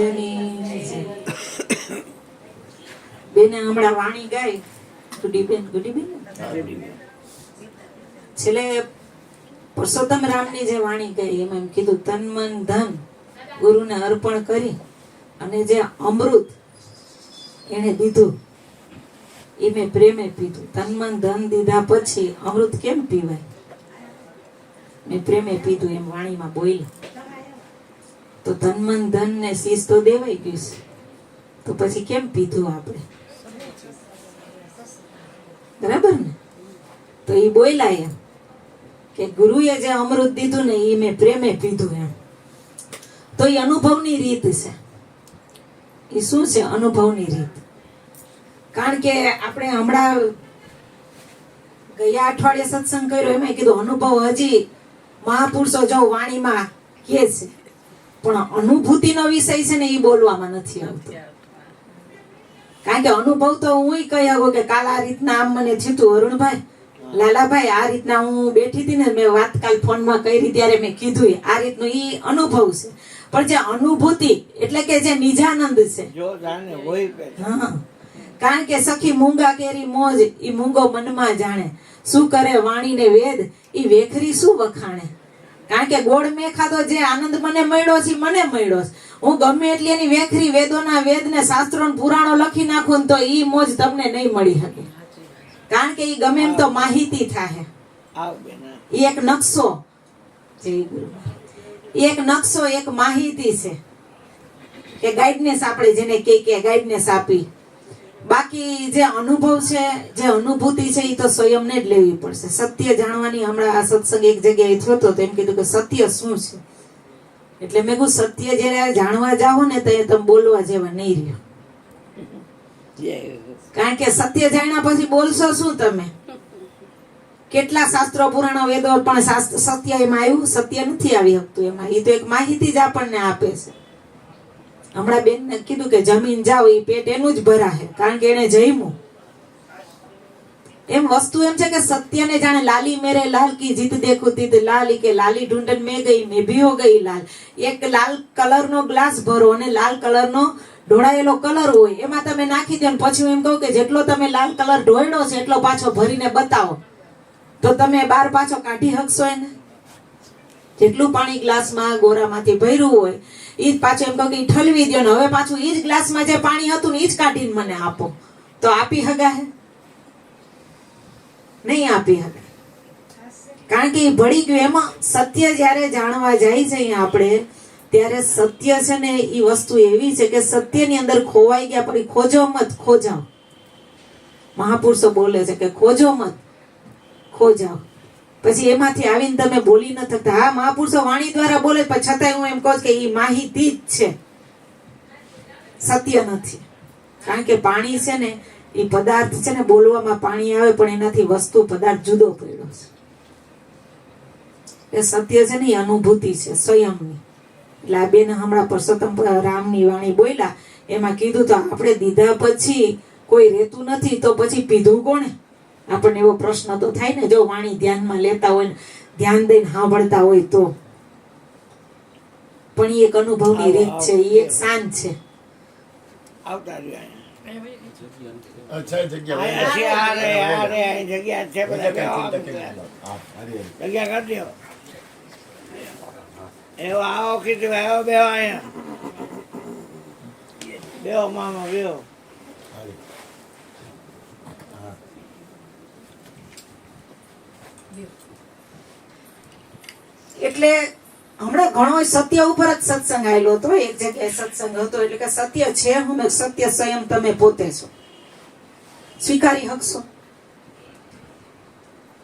મહારાજની જય. બેને હમણાં વાણી ગાય ગુડીબેન છેલ્લે પુરુષોત્તમ રામની જે વાણી ગાઈ એમાં એમ કીધું તન મન ધન ગુરુને અર્પણ કરી અને જે અમૃત એને દીધું એ મેં પ્રેમે પીધું. તન મન ધન દીધા પછી અમૃત કેમ પીવાય? મેં પ્રેમે પીધું એમ વાણીમાં બોલી. તો તન મન ધન ને શીશ તો દેવાઈ ગયું છે, તો પછી કેમ પીધું આપણે? બરાબર ને? તો એ બોલ્યા એમ કે ગુરુએ જે અમૃત દીધું ને એ મેં પ્રેમે પીધું એમ. તો એ અનુભવની રીત છે. એ શું છે? અનુભવની રીત. કારણ કે આપણે હમણાં ગયા અઠવાડિયે સત્સંગ કર્યો એમાં કીધું અનુભવ હજી મહાપુરુષો જો વાણીમાં કહે છે, પણ અનુભૂતિનો વિષય છે ને એ બોલવામાં નથી આવતો. કારણ કે અનુભવ તો હું કહી શકું કે કાલ આ રીતના આમ મને થયું અરુણભાઈ, લાલાભાઈ આ રીતના હું બેઠી હતી ને મેં વાત કાલ ફોનમાં કરી ત્યારે મેં કીધું આ રીતનું એ અનુભવ છે. પણ જે અનુભૂતિ એટલે કે જે નિજાનંદ છે, હા, કારણ કે સખી મૂંગા કેરી મોજ ઈ મૂંગો મનમાં જાણે, શું કરે વાણીને વેદ ઈ વેખરી શું વખાણે. કારણ કે ગોળ મેં ખાધો જે આનંદ મને મળ્યો છે મને મળ્યો છે. હું ગમે એટલી એની વેખરી વેદોના વેદ ને શાસ્ત્રો પુરાણો લખી નાખું ને તો ઈ મોજ તમને નહીં મળી શકે. કારણ કે ઈ ગમે એમ તો માહિતી થાય. ઈ એક નકશો, જય ગુરુ, એક નકશો, એક માહિતી છે કે ગાઈડનેસ આપણે જેને કે ગાઈડનેસ આપી. બાકી જે અનુભવ છે, જે અનુભૂતિ છે એ તો સ્વયંને જ લેવી પડશે. સત્ય જાણવાની હમણાં આ સત્સંગ એક જગ્યાએ થયો તો એમ કીધું કે સત્ય શું છે? એટલે મેં કહ્યું સત્ય જયારે જાણવા જાઓ ને તો તમે બોલવા જેવા નહીં રહ્યો. કારણ કે સત્ય જાણ્યા પછી બોલશો શું તમે? કેટલા શાસ્ત્રો પુરાણો વેદો પણ સત્ય એમાં આવ્યું? સત્ય નથી આવી શકતું એમાં. એ તો એક માહિતી જ આપણને આપે છે. હમણાં બેન ને કીધું કે જમીન જાવ એ પેટ એનું જ ભરાશે કારણ કે એને જમ્યું. એમ વસ્તુ એમ છે કે સત્યને જાણે લાલી મેરે લાલ કી જીત દેખું તીત લાલ, કે લાલી ઢૂંઢન મેં ગઈ મેં ભી હો ગઈ લાલ. એક લાલ કલરનો ગ્લાસ ભરો અને લાલ કલરનો ઢોળાયેલો કલર હોય એમાં તમે નાખી દો. પછી એમ કહું કે જેટલો તમે લાલ કલર ઢોળ્યો છે એટલો પાછો ભરીને બતાવો તો તમે બાર પાછો કાઢી શકશો એને? જેટલું પાણી ગ્લાસમાં ગોરામાંથી ભર્યું હોય એ જ પાછું એમ કહું કે ઠલવી દો ને હવે પાછું એ જ ગ્લાસમાં જે પાણી હતું ને એ જ કાઢીને મને આપો, તો આપી હગાહે? નહીં આપી હગાય. કારણ કે એ ભળી ગયું. એમાં સત્ય જયારે જાણવા જાય છે આપણે ત્યારે સત્ય છે ને એ વસ્તુ એવી છે કે સત્યની અંદર ખોવાઈ ગયા પછી ખોજો મત ખોજાવ. મહાપુરુષો બોલે છે કે ખોજો મત ખોજાવ. પછી એમાંથી આવીને તમે બોલી ન થતા. હા, મહાપુરુષો વાણી દ્વારા બોલે પણ છતાંય હું એમ કહું કે એ માહિતી જ છે, સત્ય નથી. કારણ કે પાણી છે ને એ પદાર્થ છે ને, બોલવામાં પાણી આવે પણ એનાથી વસ્તુ પદાર્થ જુદો પડ્યો છે. એ સત્ય છે ને એ અનુભૂતિ છે સ્વયંની. એટલે આ બેન હમણાં પુરુષોત્તમ રામની વાણી બોલ્યા એમાં કીધું તો આપણે દીધા પછી કોઈ રહેતું નથી તો પછી પીધું કોણે? આપણને એવો પ્રશ્ન તો થાય ને જો વાણી ધ્યાનમાં લેતા હોય ને ધ્યાન દઈને સાંભળતા હોય તો. પણ એ એક અનુભવની રીત છે, એ એક શાન છે. એટલે હમણાં ઘણો સત્ય ઉપર જ સત્સંગ આવેલો હતો. એક જગ્યાએ સત્સંગ હતો એટલે કે સત્ય છે હું ને સત્ય સ્વયં તમે પોતે છો, સ્વીકારી શકશો?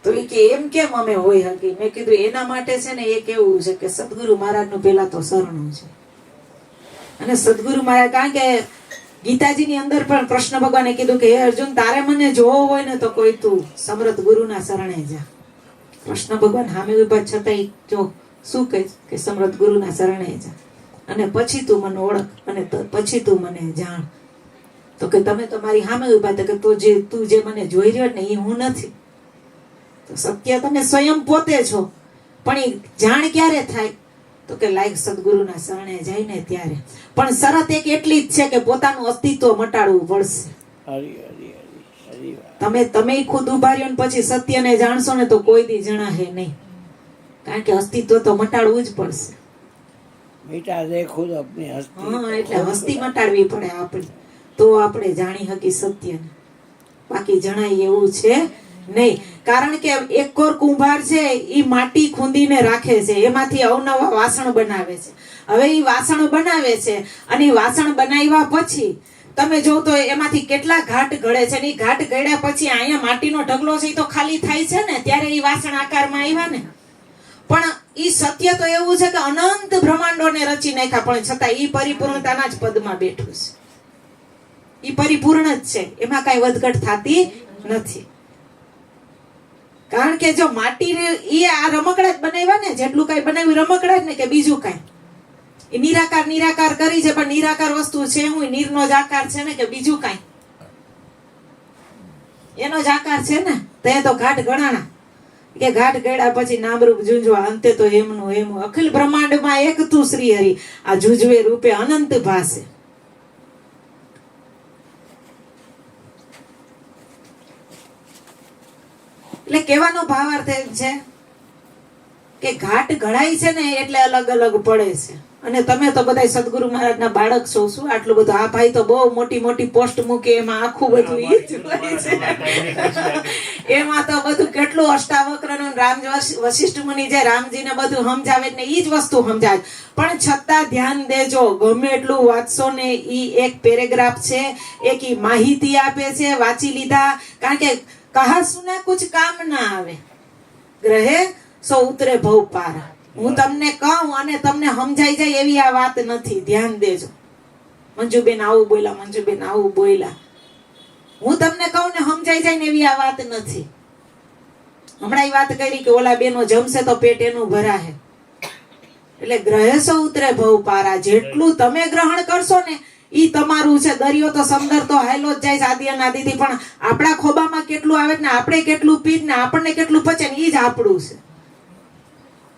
તો એ કે એમ કેમ અમે હોય હકી? મેં કીધું એના માટે છે ને એક એવું છે કે સદગુરુ મહારાજનું પેલા તો શરણું છે. અને સદગુરુ મહારાજ, કારણ કે ગીતાજીની અંદર પણ કૃષ્ણ ભગવાને કીધું કે હે અર્જુન તારે મને જોવો હોય ને તો કોઈ તું સમર્થ ગુરુના શરણે જા. કૃષ્ણ ભગવાન સામે ઉભા છતાંય જો શું કહે કે સમર્થ ગુરુના શરણે જા અને પછી તું મને ઓળખ અને પછી તું મને જાણ. તો કે તમે તો મારી સામે ઉભા હતા કે તું જે મને જોઈ રહ્યો ને એ હું નથી. તો સત્ય તમે સ્વયં પોતે છો પણ એ જાણ ક્યારે થાય? તો કે લાયક સદગુરુના શરણે જઈને ત્યારે. પણ શરત એક એટલી જ છે કે પોતાનું અસ્તિત્વ મટાડવું પડશે. તમે ખુદ ઉભા રહ્યો ને પછી સત્યને જાણશો ને તો કોઈ દી જણાશે નહીં. કારણ કે અસ્તિત્વ તો મટાડવું જ પડશે. એટલે હસ્તી મટાડવી પડે આપણી, તો આપણે જાણી શકી સત્યને. બાકી જણાય એવું છે નહીં. કારણ કે એક કોર કુંભાર છે ઈ માટી ખૂંદીને રાખે છે, એમાંથી અવનવા વાસણ બનાવે છે. હવે ઈ વાસણ બનાવે છે અને ઈ વાસણ બનાવ્યા પછી તમે જો તો એમાંથી કેટલા ઘાટ ઘડે છે. ઈ ઘાટ ઘડ્યા પછી અહીંયા માટીનો ઢગલો છે તો ખાલી થાય છે ને, ત્યારે ઈ વાસણ આકારમાં આવ્યા ને. પણ ઈ સત્ય તો એવું છે કે અનંત બ્રહ્માંડોને રચી નાખ્યા, પણ છતાં ઈ પરિપૂર્ણતાના જ પદમાં બેઠું છે. ઈ પરિપૂર્ણ જ છે, એમાં કઈ વધઘટ થતી નથી. કારણ કે જો માટી ઈ આ રમકડા જ બનાવ્યા ને, જેટલું કઈ બનાવ્યું રમકડા જ ને, કે બીજું કઈ. એ નિરાકાર કરી છે, પણ નિરાકાર વસ્તુ છે હું નીરનો જ આકાર છે ને, કે બીજું કઈ એનો જ આકાર છે ને. તે તો ઘાટ ગણાણા કે ઘાટ ગળ્યા પછી નામરૂપ ઝૂંઝવા, અંતે તો હેમનું હેમ. અખિલ બ્રહ્માંડમાં એક તું શ્રી હરિ, આ ઝૂંઝવે રૂપે અનંત ભાસે. એટલે કહેવાનો ભાવાર્થ એમ છે કે ઘાટ ઘડાય છે ને એટલે અલગ અલગ પડે છે. અને તમે તો બધા સદગુરુ મહારાજના બાળક છો. શું આટલું બધું? આ ભાઈ તો બહુ મોટી મોટી પોસ્ટ મૂકે, એમાં આખું બધું ઈ જ હોય છે. એમાં તો બધું કેટલું અષ્ટાવક્રનું રામ વશિષ્ઠ મુનિ જે રામજીને બધું સમજાવે ને ઈ જ વસ્તુ સમજાવે. પણ છતાં ધ્યાન દેજો, ગમે એટલું વાંચશો ને ઈ એક પેરેગ્રાફ છે, એક ઈ માહિતી આપે છે, વાંચી લીધા. કારણ કે કહા સુના કુછ કામ ના આવે, ગ્રહે સો ઉતરે ભવ પારા. હું તમને કહું અને તમને સમજાઈ જાય એવી આ વાત નથી. ધ્યાન દેજો. મંજુબેન આવું બોલ્યા, મંજુબેન આવું બોલ્યા. હું તમને કહું ને સમજાઈ જાય ને એવી આ વાત નથી. હમણાં એ વાત કરી કે ઓલા બેનો જમશે તો પેટ એનું ભરાશે. એટલે ગ્રહે સો ઉતરે ભવ પારા. જેટલું તમે ગ્રહણ કરશો ને ઈ તમારું છે. દરિયો તો સમંદર તો હાયલો જ જાય આદિ અનાદિથી, પણ આપણા ખોબામાં કેટલું આવે ને આપણે કેટલું પીત ને આપણને કેટલું પચે ને ઈ જ આપણું છે.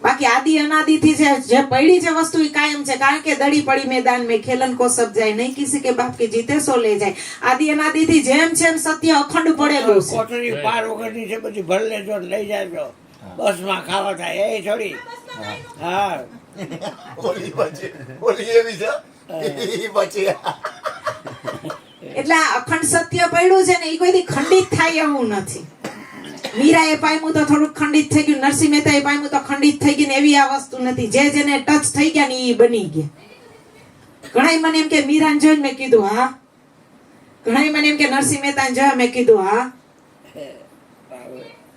બાકી આદિ અનાદિથી જે પડી છે વસ્તુ એ કાયમ છે. કારણ કે દડી પડી મેદાન में ખેલન को सब જાય, નહીં કિસી કે બાપ કે જીતે સો લે જાય. આદિ અનાદિથી જેમ છે એમ સત્ય અખંડ પડેલું છે. કોટરી પાર વગરની છે બધી ભર લેજો લઈ જાજો. બસમાં ખાવા થાય એ થોડી. હા ઓલી એવી છે એટલે આ અખંડ સત્ય પડ્યું છે ને એ કોઈ ખંડિત થાય એવું નથી. મીરાએ પામ્યું તો થોડુંક ખંડિત થઈ ગયું, નરસિંહ મહેતાએ પામ્યું તો ખંડિત થઈ ગયું, એવી આ વસ્તુ નથી. જે જેને ટચ થઈ ગયા ને એ બની ગયા. ઘણા મને એમ કે મીરાને જોઈને મેં કીધું હા, ઘણા મને એમ કે નરસિંહ મહેતાને જોયા, મેં કીધું હા.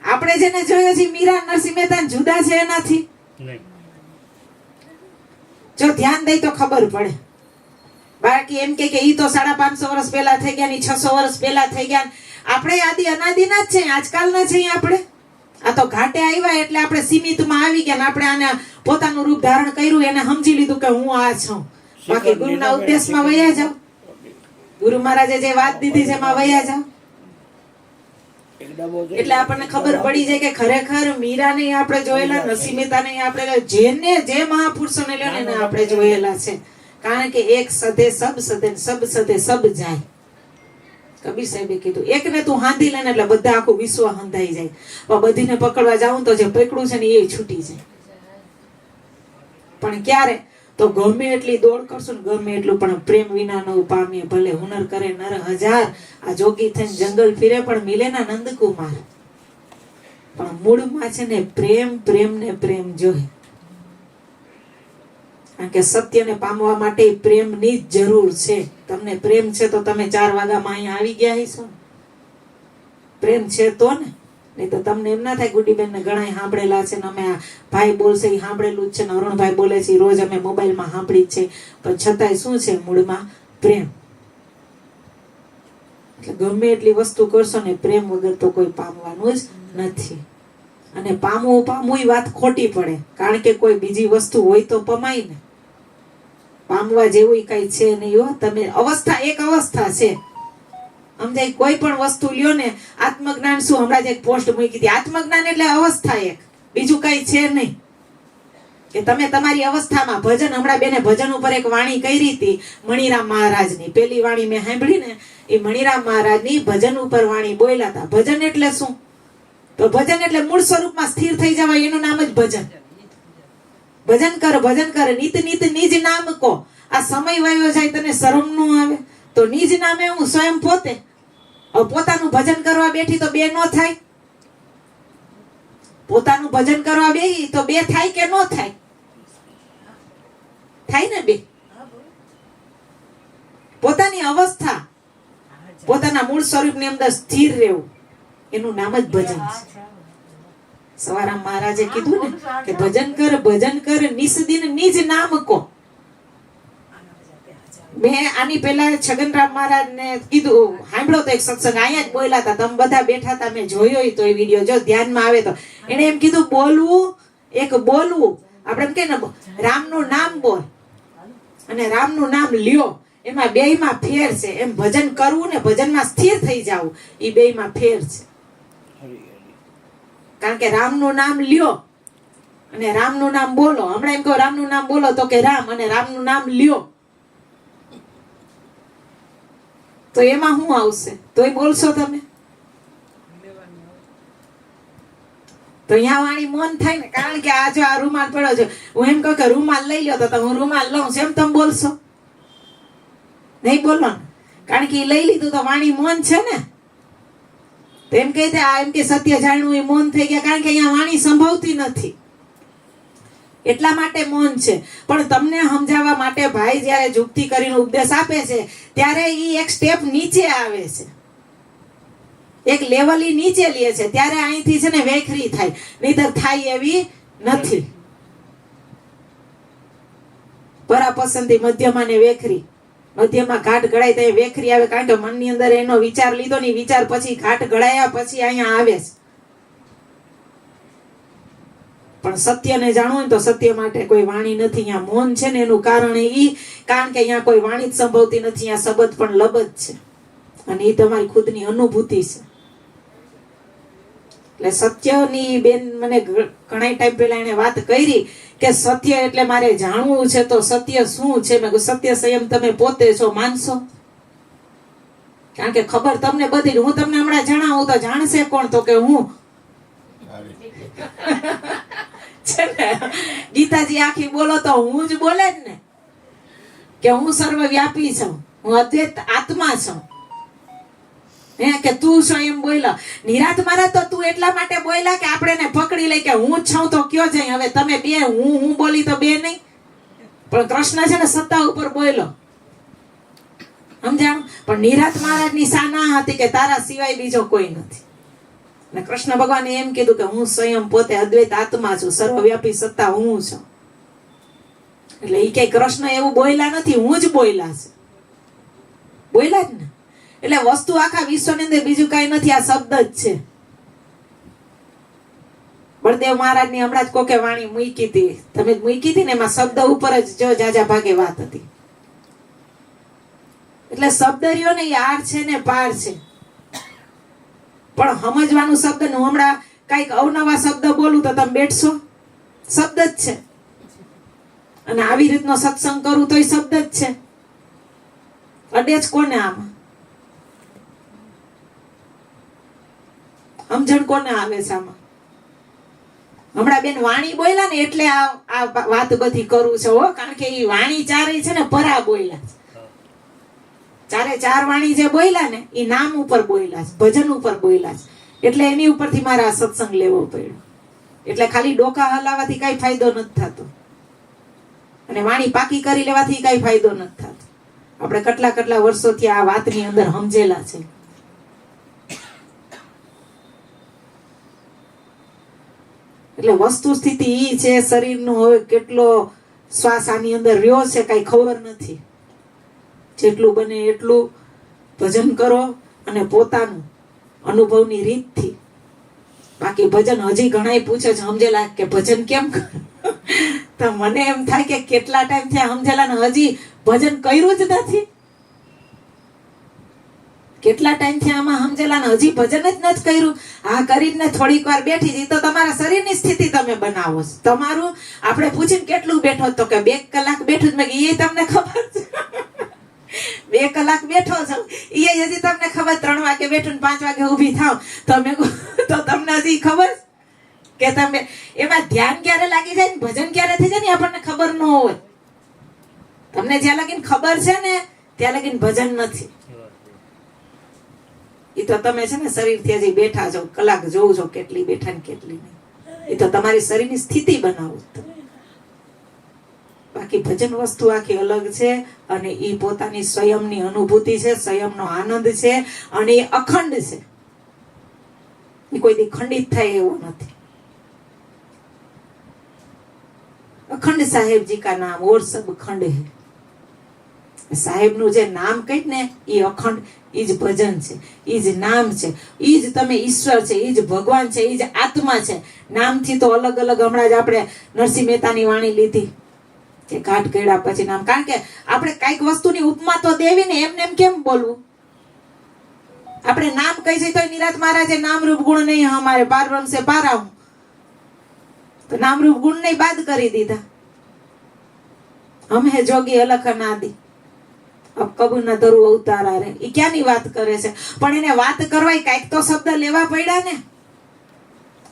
આપણે જેને જોયા છે મીરા નરસિંહ મહેતા જુદા છે એનાથી? જો ધ્યાન દઈ તો ખબર પડે. બાકી એમ કે ઈ તો 550 વર્ષ પહેલા થઈ ગયા, 600 વર્ષ પહેલા થઈ ગયા. આપણે આદિ અનાદિના જ છે, આજકાલના છે. આપણે આ તો ઘાટે આવ્યા એટલે આપણે સીમિતમાં આવી ગયા ને આપણે આને પોતાનું રૂપ ધારણ કર્યું, એને સમજી લીધું કે હું આ છું. બાકી ગુરુના ઉદ્દેશમાં વયા જાવ. ગુરુ મહારાજે જે વાત દીધી છે એમાં વયા જાવ. એટલે આપણને ખબર પડી જાય કે ખરેખર મીરા ને આપણે જોયેલા, નરસિંહ મહેતા ને આપણે જેને જે મહાપુરુષોને લ્યો ને આપણે જોયેલા છે. કારણ કે એક સદે સબ સદે, સબ સદે સબ જાય. કબીર સાહેબે કીધું એકને તું હાંધી લે ને એટલે બધા આખું વિશ્વ હંધાઈ જાય. પણ બધીને પકડવા જાઉં તો જે પકડું છે ને એ છૂટી જાય. પણ ક્યારે? તો ગમે એટલી દોડ કરશો ને ગમે એટલું, પણ પ્રેમ વિના ન પામીએ. ભલે હુનર કરે નર હજાર, આ જોગી થઈને જંગલ ફિરે પણ મિલે ના નંદકુમાર. પણ મૂળમાં છે ને પ્રેમ, પ્રેમ ને પ્રેમ જોઈએ. કારણ કે સત્યને પામવા માટે પ્રેમની જ જરૂર છે. તમને પ્રેમ છે તો તમે 4 વાગ્યામાં અહીંયા આવી ગયા હશો. પ્રેમ છે તો ને, નહીં તો તમને એમ ના થાય. ગુડીબેન ને ઘણા સાંભળેલા છે ને અમે આ ભાઈ બોલશે એ સાંભળેલું જ છે ને અરુણભાઈ બોલે છે રોજ અમે મોબાઈલમાં સાંભળી જ છે. પણ છતાંય શું છે મૂળમાં પ્રેમ. એટલે ગમે એટલી વસ્તુ કરશો ને પ્રેમ વગર તો કોઈ પામવાનું જ નથી. અને પામવું વાત ખોટી પડે. કારણ કે કોઈ બીજી વસ્તુ હોય તો પમાય ને. પામવા જેવું કઈ છે નહીં હો. તમે અવસ્થા એક અવસ્થા છે, સમજાય? કોઈ પણ વસ્તુ લ્યો ને, આત્મજ્ઞાન શું હમણાં જ એક પોસ્ટ મૂકી હતી, આત્મજ્ઞાન એટલે અવસ્થા એક, બીજું કઈ છે નહીં. કે તમે તમારી અવસ્થામાં ભજન, હમણાં બેને ભજન ઉપર એક વાણી કરી હતી મણિરામ મહારાજની, પેલી વાણી મેં સાંભળી ને એ મણિરામ મહારાજની ભજન ઉપર વાણી બોલ્યા હતા. ભજન એટલે શું? તો ભજન એટલે મૂળ સ્વરૂપમાં સ્થિર થઈ જવાય, એનું નામ જ ભજન. ભજન કર નિત નિત નિજ નામ કો. આ સમય વયો જાય તને શરમ નો આવે? તો નિજ નામે હું સ્વયં પોતે. પોતાનું ભજન કરવા બેઠી તો બે નો થાય? પોતાનું ભજન કરવા બેહી તો બે થાય કે નો થાય? થાય ને બે. પોતાની અવસ્થા, પોતાના મૂળ સ્વરૂપની અંદર સ્થિર રહેવું, એનું નામ જ ભજન છે. સવારામ મહારાજે કીધું ને કે ભજન કર નિસ્દિન નિજ નામ કો. મેં આની પહેલા છગનરામ મહારાજ ને કીધું, સાંભળો તો એક સત્સંગ અહીંયા જ બોલ્યા હતા, તમે બધા બેઠા હતા, મેં જોયો તો એ વિડીયો, જો ધ્યાનમાં આવે તો. એને એમ કીધું બોલવું, એક બોલવું, આપણે એમ કે ને રામનું નામ બોલ અને રામનું નામ લ્યો, એમાં બેયમાં ફેર છે. એમ ભજન કરવું ને ભજનમાં સ્થિર થઈ જવું, એ બેયમાં ફેર છે. કારણ કે રામનું નામ લ્યો અને રામનું નામ બોલો. હમણાં એમ કહો રામનું નામ બોલો તો કે રામ, અને રામનું નામ લ્યો તો એમાં શું આવશે? તોય બોલશો તમે? તો અહીંયા વાણી મૌન થાય ને. કારણ કે આ જો આ રૂમાલ પડ્યો છે, હું એમ કહું કે રૂમાલ લઈ લો, તો હું રૂમાલ લઉં છું, એમ તમે બોલશો? નહીં બોલો ને. કારણ કે એ લઈ લીધું તો વાણી મૌન છે ને. તો એમ કહે એમ કે સત્ય જાણવું એ મૌન થઈ ગયા, કારણ કે અહીંયા વાણી સંભવતી નથી, એટલા માટે મૌન છે. પણ તમને સમજાવવા માટે ભાઈ જયારે જુક્તિ કરીને ઉપદેશ આપે છે ત્યારે એ એક સ્ટેપ નીચે આવે છે, એક લેવલ નીચે લે છે, ત્યારે અહીંથી છે ને વેખરી થાય, નહીતર થાય એવી નથી. પરાપસંદી મધ્યમાં ને વેખરી, મધ્યમાં ઘાટ ગળાય તો વેખરી આવે, કારણ કે મનની અંદર એનો વિચાર લીધો ને વિચાર પછી ઘાટ ગળાયા પછી અહીંયા આવે છે. પણ સત્યને જાણવું હોય તો સત્ય માટે કોઈ વાણી નથી. અહીંયા મૌન છે ને એનું કારણ કારણ કે અહીંયા કોઈ વાણી જ સંભવતી નથી, અહીંયા શબ્દ પણ લબજ છે, અને એ તમારી ખુદની અનુભૂતિ છે. એટલે સત્યની બેન મને ઘણા ટાઈમ પહેલા એને વાત કરી કે સત્ય એટલે મારે જાણવું છે, તો સત્ય શું છે? મેં કહ્યું સત્ય સંયમ તમે પોતે છો, માનશો? કારણ કે ખબર તમને બધી, હું તમને હમણાં જણાવું તો જાણશે કોણ? તો કે હું. ગીતાજી આખી બોલો તો હું જ બોલે જ ને, કે હું સર્વવ્યાપી છું, હું અદ્વૈત આત્મા છું. કે તું સ્વયં બોલ્યા નિરાત મારા, તો તું એટલા માટે બોલ્યા કે આપણે ને પકડી લઈ કે હું જ છું તો કયો જાય. હવે તમે બે હું બોલી તો બે નહીં, પણ કૃષ્ણ છે ને સત્તા ઉપર બોલ્યો, સમજાણું? પણ નિરાત મહારાજની સાના હતી કે તારા સિવાય બીજો કોઈ નથી. અને કૃષ્ણ ભગવાને એમ કીધું કે હું સ્વયં પોતે અદ્વૈત આત્મા છું, સર્વવ્યાપી સત્તા હું છું. એટલે એ કઈ કૃષ્ણ એવું બોલ્યા નથી, હું જ બોલ્યા છે, બોલ્યા જ ને. એટલે વસ્તુ આખા વિશ્વની અંદર બીજું કઈ નથી, આ શબ્દ જ છે. બળદેવ મહારાજ ની હમણાં જ કોકે વાણી મૂકી હતી, તમે મૂકી હતી ને, એમાં શબ્દ ઉપર જ જો જાજા ભાગે વાત હતી. એટલે શબ્દ રહ્યો ને એ આર છે ને પાર છે, પણ સમજવાનું શબ્દ નું. હમણાં કઈક અવનવા શબ્દ બોલું તો તમે બેઠશો? શબ્દ જ છે. અને આવી રીતનો સત્સંગ કરું તો એ શબ્દ જ છે. અડે જ કોને આમાં? સમજણ કોને આવે છે આમાં? હમણાં બેન વાણી બોલ્યા ને એટલે આ વાત બધી કરું છે હો. કારણ કે એ વાણી ચારે છે ને પરા બોલ્યા, ચારે ચાર વાણી જે બોલ્યા ને એ નામ ઉપર બોલ્યા છે, ભજન ઉપર બોલ્યા છે. એટલે એની ઉપરથી મારે આ સત્સંગ લેવો પડ્યો. એટલે ખાલી ડોકા હલાવવાથી કઈ ફાયદો નથી થતો, અને વાણી પાકી કરી લેવાથી કઈ ફાયદો નથી થતો. આપણે કેટલા વર્ષોથી આ વાતની અંદર સમજેલા છે. એટલે વસ્તુ સ્થિતિ ઈ છે, શરીરનો હવે કેટલો શ્વાસ આની અંદર રહ્યો છે કઈ ખબર નથી. જેટલું બને એટલું ભજન કરો, અને પોતાનું અનુભવની રીતથી. બાકી ભજન હજી ઘણા પૂછે છે સમજેલા કે ભજન કેમ કરો, તો મને એમ થાય કે કેટલા ટાઈમ થયા સમજેલા ને હજી ભજન કર્યું જ નથી. કેટલા ટાઈમથી આમાં સમજેલા ને હજી ભજન જ નથી કર્યું. હા કરીને થોડીક વાર બેઠી હતી તો તમારા શરીરની સ્થિતિ તમે બનાવો છો. તમારું આપણે પૂછીને કેટલું બેઠો તો કે 2 કલાક બેઠું જ. મેં કીધું એ તમને ખબર છે 2 કલાક બેઠો છો એ હજી તમને ખબર. 3 વાગે બેઠું ને 5 વાગે ઊભી થાવ તો તમને હજી ખબર કે તમે એમાં ધ્યાન ક્યારે લાગી જાય ને ભજન ક્યારે થઈ જાય ને આપણને ખબર ન હોય. તમને જ્યાં લગીને ખબર છે ને ત્યાં લગીને ભજન નથી. એ તો તમે છે ને શરીરથી હજી બેઠા છો, કલાક જોઉં છો કેટલી બેઠા ને કેટલી નહીં. એ તો તમારી શરીરની સ્થિતિ બનાવો તમે. બાકી ભજન વસ્તુ આખી અલગ છે અને એ પોતાની સ્વયંની અનુભૂતિ છે, સ્વયંનો આનંદ છે અને એ અખંડ છે. એ કોઈ દી ખંડિત થાય એવો નથી. અખંડ સાહેબજી કા નામ ઓર સબ ખંડ હે. સાહેબનું જે નામ કહીએ ને એ અખંડ, એ જ ભજન છે, એ જ નામ છે, એ જ તમે ઈશ્વર છે, એ જ ભગવાન છે, એ જ આત્મા છે. નામથી તો અલગ અલગ હમણાં જ આપણે નરસિંહ મહેતાની વાણી લીધી કે ઘાટ કર્યા પછી નામ. કારણ કે આપણે કઈક વસ્તુની ઉપમા તો દેવી ને, એમને એમ કેમ બોલવું? આપણે નામ કહી છે તો નિરાત મહારાજે નામ રૂપ ગુણ નહીં હમારે પાર બ્રહ્મ સે પાર આઉં, તો નામ રૂપ ગુણ નહીં બાદ કરી દીધા. હમ હે જોગી અલખ અનાદિ અબ કબૂ ન ધરું અવતારા રે. એ ક્યાંની વાત કરે છે? પણ એને વાત કરવાય કઈક તો શબ્દ લેવા પડ્યા ને.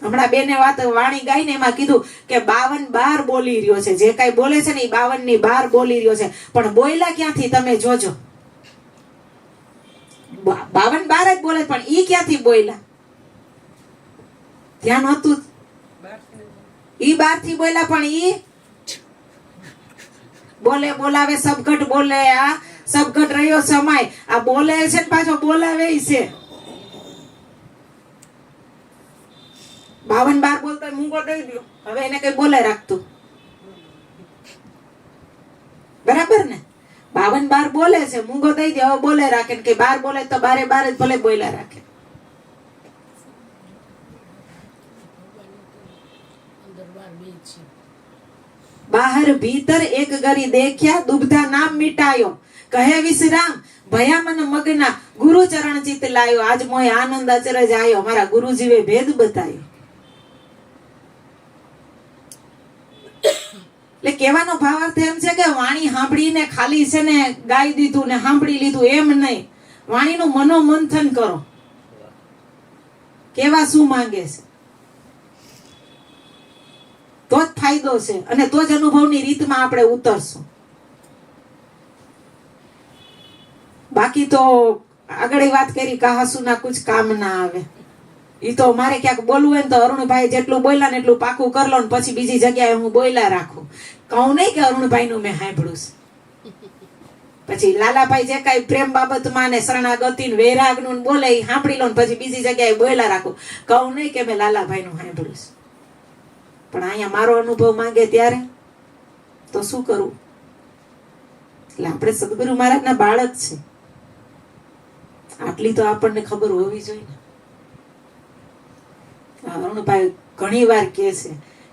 હમણાં બેને વાત વાણી ગાઈ ને એમાં કીધું કે 52 બાર બોલી રહ્યો છે. જે કઈ બોલે છે ને એ 52 ની બાર બોલી રહ્યો છે. પણ બોયલા ક્યાંથી તમે જોજો. 52 બાર જ બોલે પણ ઈ ક્યાંથી બોયલા? ધ્યાન હતું ઈ 12 થી બોયલા પણ ઈ બોલાવે સબઘટ બોલે. આ સબઘટ રહ્યો સમાય. આ બોલે છે ને પાછો બોલાવે છે. 52 બાર બોલતો મૂંગો દઈ દો. હવે એને કઈ બોલે રાખતું બરાબર ને? 52 બાર બોલે છે, મૂંગો દઈ દે. હવે બોલે રાખે ને કે 12 બોલે તો 12 બાર જ ભલે બોલ્યા રાખે. બહાર ભીતર એક ગરી દેખ્યા દુબધા નામ મિટાયો. કહે વિશ્રામ ભયા મન મગના ગુરુ ચરણ ચિત લાયો. આજ મોય આનંદ અચરજ આયો. મારા ગુરુજીએ ભેદ બતાયો. એટલે કહેવાનો ભાવાર્થ એમ છે કે વાણી સાંભળીને ખાલી છે ને ગાઈ દીધું ને સાંભળી લીધું એમ નહીં. વાણીનું મનોમંથન કરો. કેવા શું માંગે છે તો જ ફાયદો છે અને તો જ અનુભવની રીતમાં આપણે ઉતરશું. બાકી તો આગળ વાત કરી કહાસુના કુછ કામ ના આવે. ઈ તો મારે ક્યાંક બોલવું હોય ને તો અરુણભાઈ જેટલું બોલ્યા ને એટલું પાકું કરી લો ને પછી બીજી જગ્યાએ હું બોલ્યા રાખું. કહું નહીં કે અરુણભાઈ નું મેં સાંભળ્યું છે. પછી લાલાભાઈ જે કઈ પ્રેમ બાબતમાં ને શરણાગતિ ને વૈરાગ નું બોલે એ સાંભળી લો ને પછી બીજી જગ્યાએ બોલ્યા રાખું. કહું નહીં કે મેં લાલાભાઈ નું સાંભળ્યું છે. પણ અહીંયા મારો અનુભવ માંગે ત્યારે તો શું કરવું? એટલે આપણે સદગુરુ મહારાજના બાળક છે, આટલી તો આપણને ખબર હોવી જોઈએ ને. અરુણભાઈ ઘણી વાર કહે છે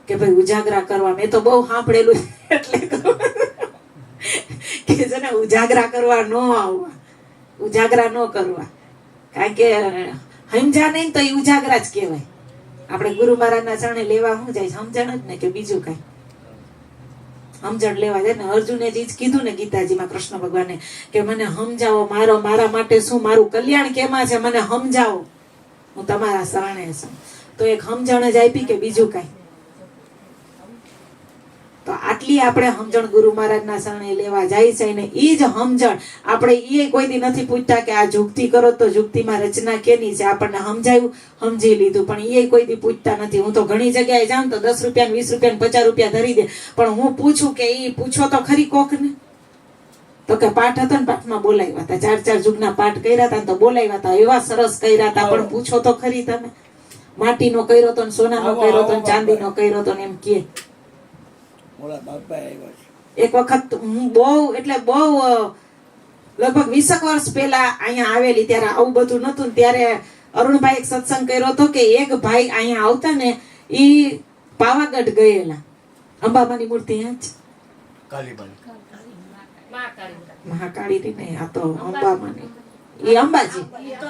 કે ભાઈ ઉજાગરા કરવા. મેં તો બહુ સાંભળેલું એટલે કે છે ને ઉજાગરા કરવા ન આવવા, ઉજાગરા ન કરવા. કારણ કે સમજા નહીં તો એ ઉજાગરા જ કહેવાય. આપણે ગુરુ મહારાજના ચરણે લેવા શું જાય? સમજણ જ ને કે બીજું કઈ? સમજણ લેવા જાય ને. અર્જુને જ કીધું ને ગીતાજીમાં કૃષ્ણ ભગવાને કે મને સમજાવો, મારા માટે શું, મારું કલ્યાણ કેમાં છે, મને સમજાવો, હું તમારા શરણે છું. તો એક સમજણ જ આપી કે બીજું કઈ? તો આટલી આપણે સમજણ ગુરુ મહારાજના શરણે લેવા જાય છે ને એ જ સમજણ આપણે એ કોઈ દી નથી પૂછતા કે આ જુક્તિ કરો તો જુક્તિમાં રચના કેની છે. આપણને સમજાયું, સમજી લીધું, પણ એ કોઈ દી પૂછતા નથી. હું તો ઘણી જગ્યાએ જાઉં તો 10 રૂપિયા 20 રૂપિયા 50 રૂપિયા ધરી દે, પણ હું પૂછું કે એ પૂછો તો ખરી કોક ને. તો કે પાઠ હતો ને પાઠમાં બોલાવ્યા હતા, 4 જુગના પાઠ કર્યા હતા તો બોલાવ્યા હતા, એવા સરસ કર્યા હતા, પણ પૂછો તો ખરી તમે. માટીનો કર્યો તો ને સોનાનો કર્યો તો ને ચાંદીનો કર્યો તો ને એમ કે. એક વખત હું બહુ લગભગ 20 વર્ષ પહેલા અહીંયા આવેલી ત્યારે આવું બધું નતું. ત્યારે અરુણભાઈ એક સત્સંગ કર્યો હતો કે એક ભાઈ અહીંયા આવતા ને ઈ પાવાગઢ ગયેલા. અંબામાની મૂર્તિ અહીંયા જ મહાકાળી નહીં, આ તો અંબામાની એ અંબાજી,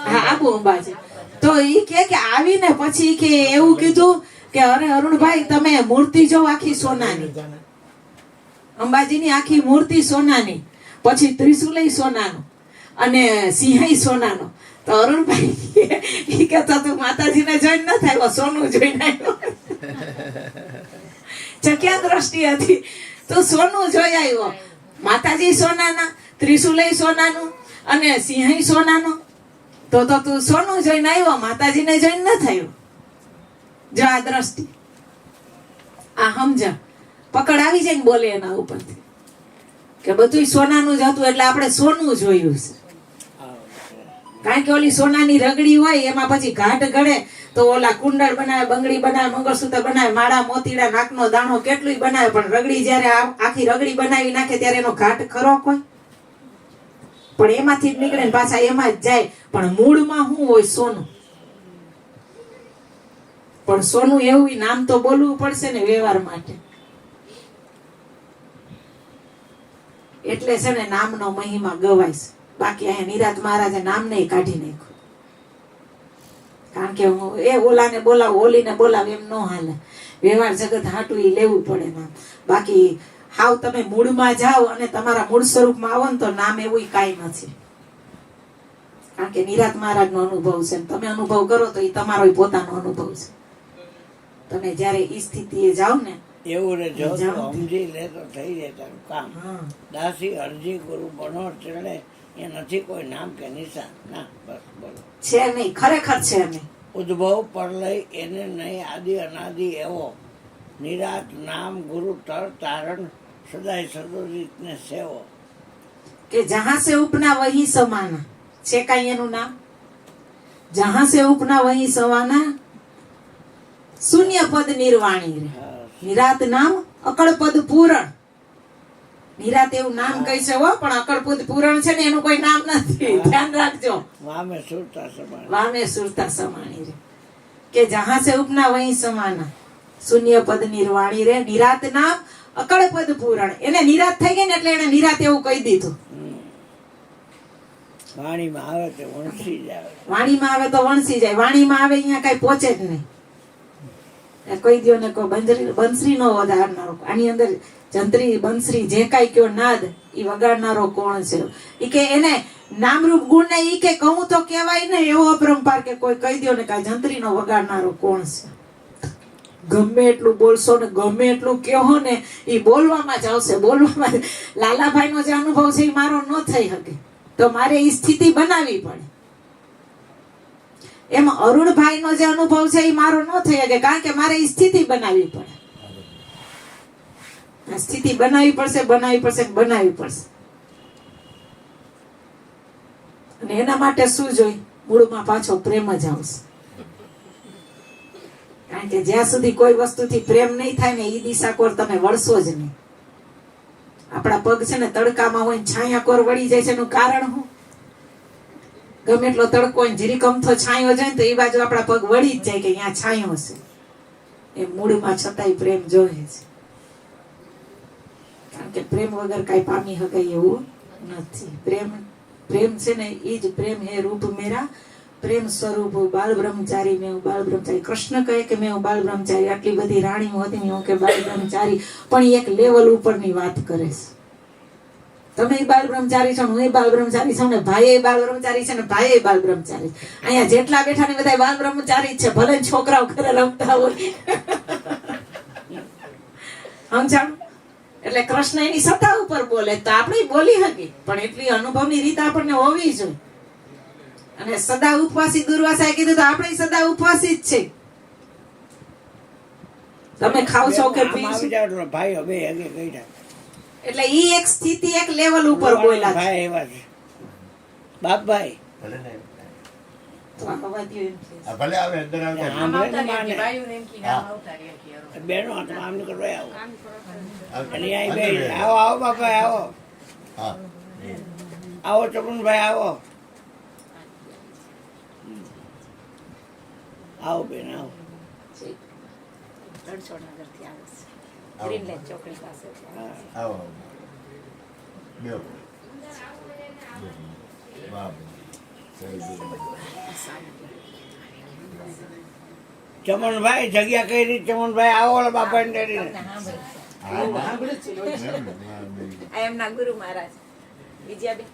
હા આબુ અંબાજી. તો ઈ કે આવીને પછી કે એવું કીધું કે અરે અરુણભાઈ તમે મૂર્તિ જો આખી સોનાની, અંબાજીની આખી મૂર્તિ સોનાની, પછી ત્રિશુલય સોનાનું અને સિંહય સોનાનો. તો અરુણભાઈ ઈ કહેતા તું માતાજીને જોઈને ન થાય, સોનું જોઈને આવ્યો. જગ્યા દ્રષ્ટિ હતી, તો સોનું જોઈ આવ્યો. માતાજી સોનાના, ત્રિશુલય સોનાનું અને સિંહય સોનાનો. તો તું સોનું જોઈને આવ્યો, માતાજીને જોઈને ન થયો. જો આ દ્રષ્ટિ, આ સમજા પકડ આવી જાય ને બોલે એના ઉપરથી કે બધું સોનાનું જ હતું એટલે આપણે સોનું જોયું છે. કારણ કે ઓલી સોનાની રગડી હોય એમાં પછી ઘાટ ગળે તો ઓલા કુંડળ બનાવે, બંગડી બનાવે, મંગળસૂત્ર બનાવે, માળા મોતીડા, નાકનો દાણો કેટલું બનાવે, પણ રગડી જ્યારે આખી રગડી બનાવી નાખે ત્યારે એનો ઘાટ ખરો કોઈ? પણ એમાંથી જ નીકળે ને પાછા એમાં જ જાય. પણ મૂળમાં શું હોય? સોનું. પણ સોનું એવું નામ તો બોલવું પડશે ને વ્યવહાર માટે. એટલે છે ને નામનો મહિમા ગવાય છે. બાકી અહીંયા નિરાત મહારાજે નામ નહીં કાઢી નાખ્યું. કારણ કે હું એ ઓલાને બોલાવું, ઓલીને બોલાવું એમ ન હાલે. વ્યવહાર જગત હાટું ઈ લેવું પડે નામ. બાકી હાવ તમે મૂળમાં જાઓ અને તમારા મૂળ સ્વરૂપમાં આવો ને તો નામ એવું કાંઈ નથી. કારણ કે નિરાત મહારાજનો અનુભવ છે. તમે અનુભવ કરો તો એ તમારો પોતાનો અનુભવ છે. તમે જયારે ઈ સ્થિતિએ જાઓ ને એવું રે, જો સમજી લે તો થઈ જાય તારું કામ. દાસી અરજી ગુરુ બનો ચડે, એ નથી કોઈ નામ કે નિશાન. ના બસ બોલો છે નહીં, ખરેખર છે નહીં. ઉદ્ભવ પ્રલય એને નહીં, આદિ અનાદિ એવો નિરાત નામ ગુરુ તર તારણ સદાય સદોદિત ને સેવો. કે જહાં સે ઉપના વહી સમાના છે કાંઈ એનું નામ? જહાં સે ઉપના વહી સમાના શૂન્ય પદ નિર્વાણી રે. નિરાત નામ અકળ પદ પૂરણ. નિરાત એવું નામ કહી છે હો, પણ અકળ પદ પૂરણ છે ને એનું કોઈ નામ નથી. ધ્યાન રાખજો. વામે સુરતા સમાણી, વામે સુરતા સમાણી રે. કે જહાં સે ઉપના વહી સમાના શૂન્ય પદ નિર્વાણી રે. નિરાત નામ અકળ પદ પૂરણ. એને નિરાત થઈ ગઈ ને એટલે એને નિરાત એવું કહી દીધું. વાણીમાં આવે તો વણસી જાય. વાણીમાં આવે તો વણસી જાય. વાણીમાં આવે અહીંયા કઈ પહોંચે જ નહીં. કોઈ દો ને કોઈ બંસરી નો વગાડનારો, આની અંદર જંત્રી બંસરી જે કાંઈ કયો નાદ એ વગાડનારો કોણ છે? ઈ કે એને નામરૂપ ગુણ ને ઈ કે કહું તો કહેવાય ને એવો અપરંપાર કે કોઈ કહી દો ને કાંઈ જંત્રી નો વગાડનારો કોણ છે? ગમે એટલું બોલશો ને ગમે એટલું કહો ને એ બોલવામાં જ આવશે. બોલવામાં લાલાભાઈ નો જે અનુભવ છે એ મારો ન થઈ શકે, તો મારે એ સ્થિતિ બનાવવી પડે. એમાં અરુણભાઈ નો જે અનુભવ છે એ મારો ન થઈ શકે, કારણ કે મારે એ સ્થિતિ બનાવવી પડે. સ્થિતિ બનાવવી પડશે, બનાવવી પડશે, બનાવવી પડશે. અને એના માટે શું જોઈ? મૂળમાં પાછો પ્રેમ જ આવશે. કારણ કે જ્યાં સુધી કોઈ વસ્તુથી પ્રેમ નહીં થાય ને એ દિશા કોર તમે વળશો જ નહીં. આપણા પગ છે ને તડકામાં હોય છાયા કોર વળી જાય છે, એનું કારણ શું? ગમે એટલો તડકો હોય જરીક અમથો છાંયો જાય તો એ બાજુ આપણા પગ વળી જ જાય કે અહીંયા છાંયો છે. એ મૂળમાં છતાંય પ્રેમ જોવે છે. કારણ કે પ્રેમ વગર કઈ પામી શકાય એવું નથી. પ્રેમ છે ને એ જ પ્રેમ હે રૂપ મેરા, પ્રેમ સ્વરૂપ બાલ બ્રહ્મચારી મેં બાલ બ્રહ્મચારી. કૃષ્ણ કહે કે મેં બાલ બ્રહ્મચારી, આટલી બધી રાણીઓ હતી હું કે બાલ બ્રહ્મચારી, પણ એક લેવલ ઉપરની વાત કરે છે. તમે બાલ બ્રહ્મચારી છો, હું બાલ બ્રહ્મચારી છું, ને ભાઈ બાલ બ્રહ્મચારી છે, ને ભાઈ બાલ બ્રહ્મચારી. અહીંયા જેટલા બેઠા ને બધા બાલ બ્રહ્મચારી જ છે, ભલે છોકરાઓ ઘરે રમતા હોય. સમજાણું? એટલે કૃષ્ણ એની સત્તા ઉપર બોલે તો આપણે બોલી શકી, પણ એટલી અનુભવની રીત આપણને હોવી જોઈએ. અને સદા ઉપવાસી દુર્વાસાએ કીધું તો આપણે સદા ઉપવાસી જ છે. તમે ખાવ છો કે પીઓ છો? ભાઈ હવે હગે ગઈ એટલે ઈ એક સ્થિતિ એક લેવલ ઉપર બોલ્યા છે. ભાઈ એવા છે બાપભાઈ. ભલે ને તો આ કવા દ્યો એમ છે. ભલે આવે અંદર આવતા બેનો આમ કરવા આવો. અને અહીં બે આવો આવો બાપા આવો. હા આવો ચપનભાઈ આવો. આવો બેન આવો. ગ્રીનલેન્ડ ચોકડી પાસે. આવો બેહો. વાહ ચમનભાઈ જગ્યા કઈ રીત ચમનભાઈ આવો ઓલા બાપા ને ડેડીને. આ એમના ગુરુ મહારાજ વિજયાબેન.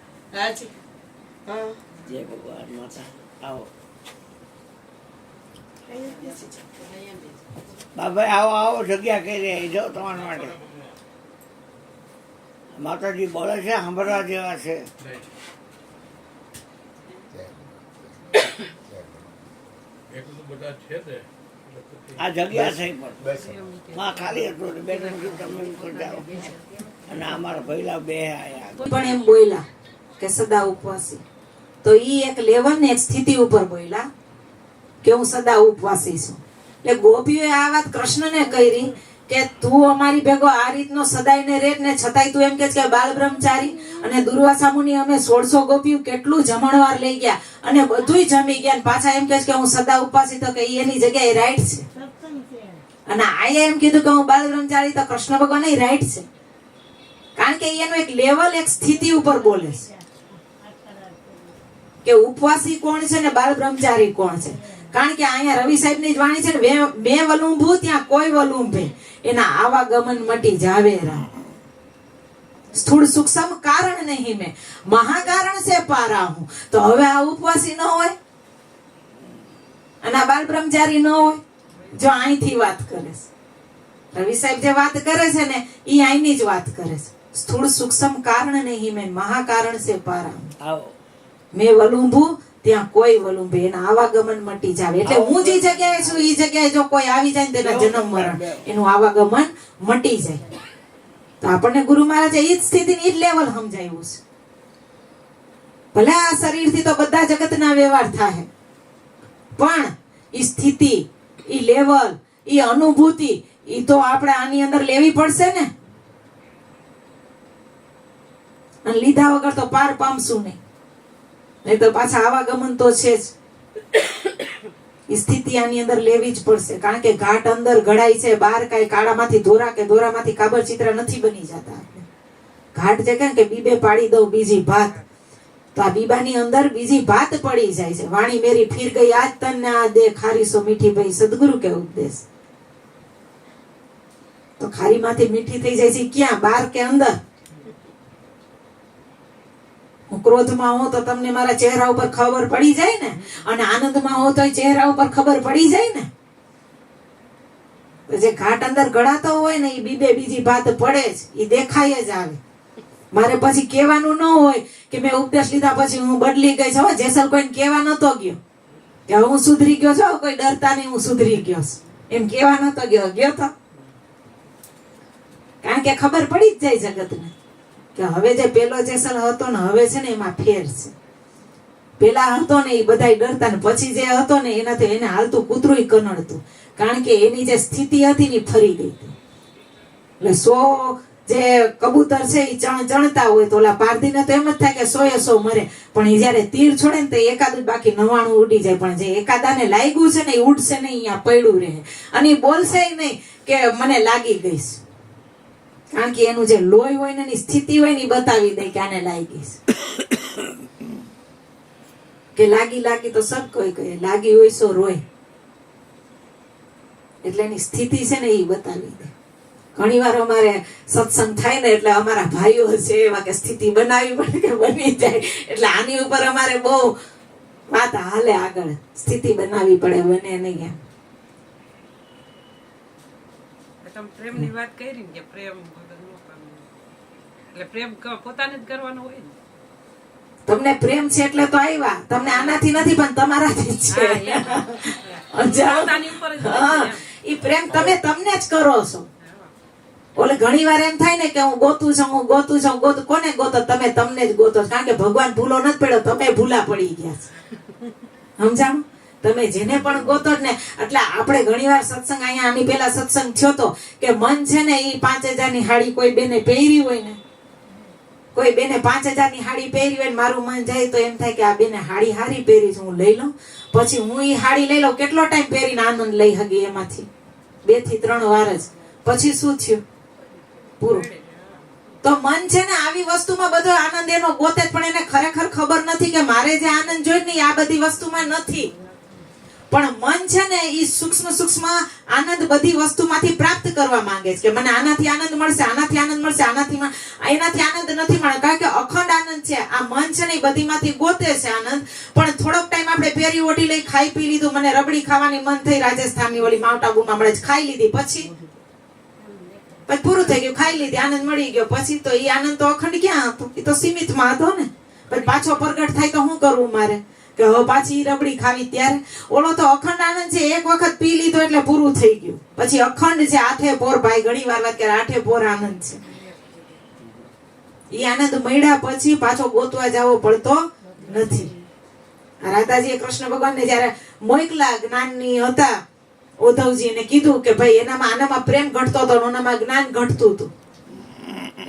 જય ભગવાન માતા આવો બાપા આવો આવો જગ્યા કઈ રહી જો તમારા માટે. માતાજી બોલે છે સાંભળવા જેવા છે. આ જગ્યા છે પણ માં ખાલી હતું બે ત્રણ દિવસ તમે એમ કરતા આવો. અને અમારા ભૈલા બે આયા પણ એમ બોલ્યા કે સદા ઉપવાસી, તો ઈ એક લેવલ ને એક સ્થિતિ ઉપર બોલ્યા કે હું સદા ઉપવાસી છું. એટલે ગોપીઓએ આ વાત કૃષ્ણને કરી કે તું અમારી ભેગો આ રીતનો સદાયને રેત ને છતાંય તું એમ કે છે કે બાળ બ્રહ્મચારી. અને દુર્વાસા મુનિ અમે 1600 ગોપીઓ કેટલું જમણવાર લઈ ગયા અને બધુંય જમી ગયા, પાછા એમ કે છે કે હું સદા ઉપવાસી, તો કે ઈ એની જગ્યાએ રાઈટ છે. અને આયા એમ કીધું કે હું બાળ બ્રહ્મચારી, તો કૃષ્ણ ભગવાન રાઈટ છે, કારણ કે એનું એક લેવલ એક સ્થિતિ ઉપર બોલે છે કે ઉપવાસી કોણ છે ને બાળ બ્રહ્મચારી કોણ છે. કારણ કે અહીંયા રવિ સાહેબ ની જ વાણી છે ને, બે વલુંભું ત્યાં કોઈ વલુંભે, એના આવાગમન મટી જાવે રા. સ્થૂળ સૂક્ષ્મ કારણ નહીં મેં, મહાકારણ સે પારા હું. તો હવે આ ઉપવાસી ન હોય અને આ બાળ બ્રહ્મચારી ન હોય. જો અહીંથી વાત કરે છે રવિ સાહેબ, જે વાત કરે છે ને ઈ અહીંની જ વાત કરે છે. સ્થૂળ સૂક્ષ્મ કારણ નહીં મેં, મહાકારણ સે પારા હું. આવો મેં વલુંભું ત્યાં કોઈ વલુંભે, એના આવાગમન મટી જાવે. એટલે હું જે જગ્યાએ છું એ જગ્યાએ જો કોઈ આવી જાય ને તેના જન્મ મરણ એનું આવાગમન મટી જાય. તો આપણને ગુરુ મહારાજે એ જ સ્થિતિની જ લેવલ સમજાવ્યું છે. ભલે આ શરીરથી તો બધા જગતના વ્યવહાર થાય, પણ એ સ્થિતિ, એ લેવલ, એ અનુભૂતિ, એ તો આપણે આની અંદર લેવી પડશે ને. અને લીધા વગર તો પાર પામશું નહીં, નહીં તો પાછા આવાગમન તો છે જ. એ સ્થિતિ આની અંદર લેવી જ પડશે, કારણ કે ઘાટ અંદર ઘડાય છે, બહાર કઈ કાળામાંથી ધોરા કે ધોરામાંથી કાબર ચિત્ર નથી બની જતા. ઘાટ જે કહે કે બીબે પાડી દઉં બીજી ભાત, તો આ બીબાની અંદર બીજી ભાત પડી જાય છે. વાણી મેરી ફીર ગઈ આજ તને આ દે ખારી સો મીઠી ભાઈ, સદગુરુ કે ઉપદેશ. તો ખારીમાંથી મીઠી થઈ જાય છે ક્યાં, બહાર કે અંદર? હું ક્રોધમાં હોઉં તો તમને મારા ચહેરા ઉપર ખબર પડી જાય ને, અને આનંદમાં હોઉં તો ચહેરા ઉપર ખબર પડી જાય ને. તો જે ઘાટ અંદર ગળાતો હોય ને એ બીબે બીજી ભાત પડે જ, એ દેખાય જ આવે. મારે પછી કહેવાનું ન હોય કે મેં ઉપદેશ લીધા પછી હું બદલી ગઈ છું. જેસલ કોઈને કહેવા નતો ગયો કે હું સુધરી ગયો છું, કોઈ ડરતા નહીં હું સુધરી ગયો છું, એમ કહેવા નતો ગયો. ગયો તો કારણ કે ખબર પડી જ જાય જગતને કે હવે જે પેલો જેસલ હતો ને હવે છે ને એમાં ફેર છે. પેલા હતો ને એ બધા ડરતા, ને પછી જે હતો ને એનાથી એને હાલતું કૂતરું કનડતું, કારણ કે એની જે સ્થિતિ હતી ને ફરી ગઈ હતી. એટલે 100 જે કબૂતર છે એ ચણતા હોય તો ઓલા પારધીને તો એમ જ થાય કે 100 મરે, પણ એ જયારે તીર છોડે ને તો એકાદું બાકી 99 ઉડી જાય. પણ જે એકાદાને લાગ્યું છે ને એ ઉડશે નહીં, અહીંયા પડ્યું રહે, અને એ બોલશે નહીં કે મને લાગી ગઈશ, કારણ કે એનું જે લોહી હોય ને એની સ્થિતિ હોય ને એ બતાવી દે કે આને લાગી કે લાગી તો સબ કોઈ કહે, લાગી હોય સો રોય. એટલે એની સ્થિતિ છે ને એ બતાવી દે. ઘણી વાર અમારે સત્સંગ થાય ને એટલે અમારા ભાઈઓ છે એવા કે સ્થિતિ બનાવી પડે કે બની જાય, એટલે આની ઉપર અમારે બહુ વાત હાલે આગળ, સ્થિતિ બનાવી પડે, બને નહીં એમ. તમે પ્રેમની વાત કરી ને કે પ્રેમ એટલે પ્રેમ પોતાને જ કરવાનો હોય ને. તમને પ્રેમ છે એટલે તો આવ્યા, તમને આનાથી નથી પણ તમારાથી જ છે. પોતાની ઉપર જ હોય છે એમ. ઈ પ્રેમ તમે તમને જ કરો છો. ઓલે ઘણી વાર એમ થાય ને કે હું ગોતું છું, કોને ગોતો? તમે તમને જ ગોતો, કારણ કે ભગવાન ભૂલો નથી પડ્યો, તમે ભૂલા પડી ગયા છે. સમજાણું? તમે જેને પણ ગોતો ને. એટલે આપણે ઘણી વાર સત્સંગ, અહીંયા આની પેલા સત્સંગ થયો તો કે મન છે ને એ 5000 ની હાડી કોઈ બેને પહેરી હોય ને, કોઈ બેને 5000 ની હાડી પહેરી હોય ને મારું મન જાય તો એમ થાય કે આ બેને હાડી હારી પહેરી છે, હું લઈ લઉં. પછી હું એ હાડી લઈ લઉં, કેટલો ટાઈમ પહેરીને આનંદ લઈ હગી એમાંથી 2 થી 3 વાર જ, પછી શું થયું? પૂરું. તો મન છે ને આવી વસ્તુમાં બધો આનંદ એનો ગોતે જ, પણ એને ખરેખર ખબર નથી કે મારે જે આનંદ જોઈએ ને એ આ બધી વસ્તુમાં નથી, પણ મન છે ને એ સૂક્ષ્મ સૂક્ષ્મ આનંદ બધી વસ્તુમાંથી પ્રાપ્ત કરવા માંગે છે કે મને આનાથી આનંદ મળશે, આનાથી આનંદ મળશે, એનાથી આનંદ નથી મળે. કારણ કે અખંડ આનંદ છે આ મન છે ને એ બધીમાંથી ગોતે છે આનંદ. પણ થોડોક ટાઈમ આપણે પેરી ઓટી લઈ ખાઈ પી લીધું, મને રબડી ખાવાની મન થઈ, રાજસ્થાનની ઓલી માઉન્ટ આબુમાં મળે છે, ખાઈ લીધી, પછી પૂરું થઈ ગયું, ખાઈ લીધી, આનંદ મળી ગયો. પછી તો એ આનંદ તો અખંડ ક્યાં હતો, એ તો સીમિતમાં હતો ને. પછી પાછો પ્રગટ થાય તો શું કરવું મારે કે હવે પાછી રબડી ખાવી? ત્યારે ઓલો તો અખંડ આનંદ છે, એક વખત પી લીધો એટલે પૂરું થઈ ગયું. પછી અખંડ છે, આઠે પોર, ભાઈ ઘણી વાર વાત કરે, આઠે પોર આનંદ છે. એ આનંદ મળ્યા પછી પાછો ગોતવા જવો પડતો નથી. રાધાજીએ કૃષ્ણ ભગવાનને જયારે મોકલા જ્ઞાનની હતા, ઉદ્ધવજીને કીધું કે ભાઈ આનામાં પ્રેમ ઘટતો હતો, એનામાં જ્ઞાન ઘટતું હતું,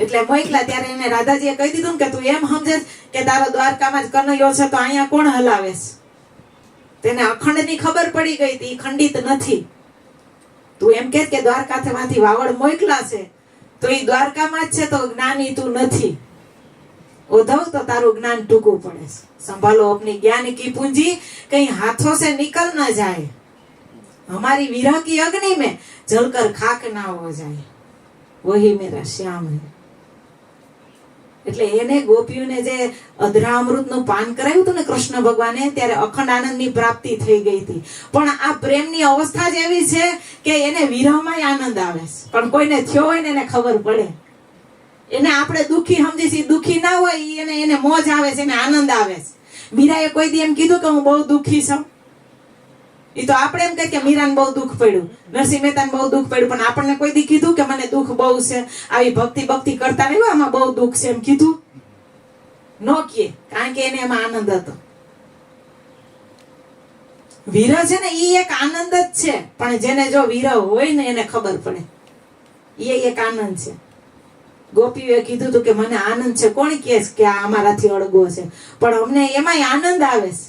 એટલે મોકલા. ત્યારે એને રાધાજીએ કહી દીધું કે તું એમ સમજે કે તારો દ્વારકામાં જ કનૈયો છે તો અહીંયા કોણ હલાવે છે? તેને અખંડની ખબર પડી ગઈ હતી, ખંડિત નથી. તું એમ કે દ્વારકામાંથી વાવડ મોકલા છે તો એ દ્વારકામાં જ છે તો જ્ઞાની તું નથી. ઉદ્ધવ તો તારું જ્ઞાન ટૂંકું પડે છે. સંભાલો अपनी ज्ञान की पूंजी, कहीं हाथों से निकल ना जाए, हमारी विरह की अग्नि में जलकर खाक ना हो जाए, वही मेरा श्याम है. એટલે એને ગોપીઓને જે અધરા અમૃતનું પાન કરાવ્યું હતું ને કૃષ્ણ ભગવાને, ત્યારે અખંડ આનંદની પ્રાપ્તિ થઈ ગઈ હતી. પણ આ પ્રેમની અવસ્થા જ એવી છે કે એને વિરહમાં આનંદ આવે છે, પણ કોઈને થયો હોય ને એને ખબર પડે. એને આપણે દુખી સમજી છીએ, દુખી ના હોય એને મોજ આવે છે, એને આનંદ આવે છે. મીરાએ કોઈ દી એમ કીધું કે હું બહુ દુખી છું? એ તો આપણે એમ કહે કે મીરાને બહુ દુઃખ પડ્યું, નરસિંહ મહેતાને બહુ દુઃખ પડ્યું, પણ આપણને કોઈ દી કીધું કે મને દુઃખ બહુ છે, આવી ભક્તિ કરતા નહીં, આમાં બહુ દુઃખ છે, એમ કીધું ન કહે? કારણ કે એને એમાં આનંદ હતો. વિરહ છે ને એ એક આનંદ જ છે, પણ જેને જો વિરહ હોય ને એને ખબર પડે એ એક આનંદ છે. ગોપીઓએ કીધું હતું કે મને આનંદ છે, કોણ કહે કે આ અમારાથી અળગો છે, પણ અમને એમાંય આનંદ આવે છે.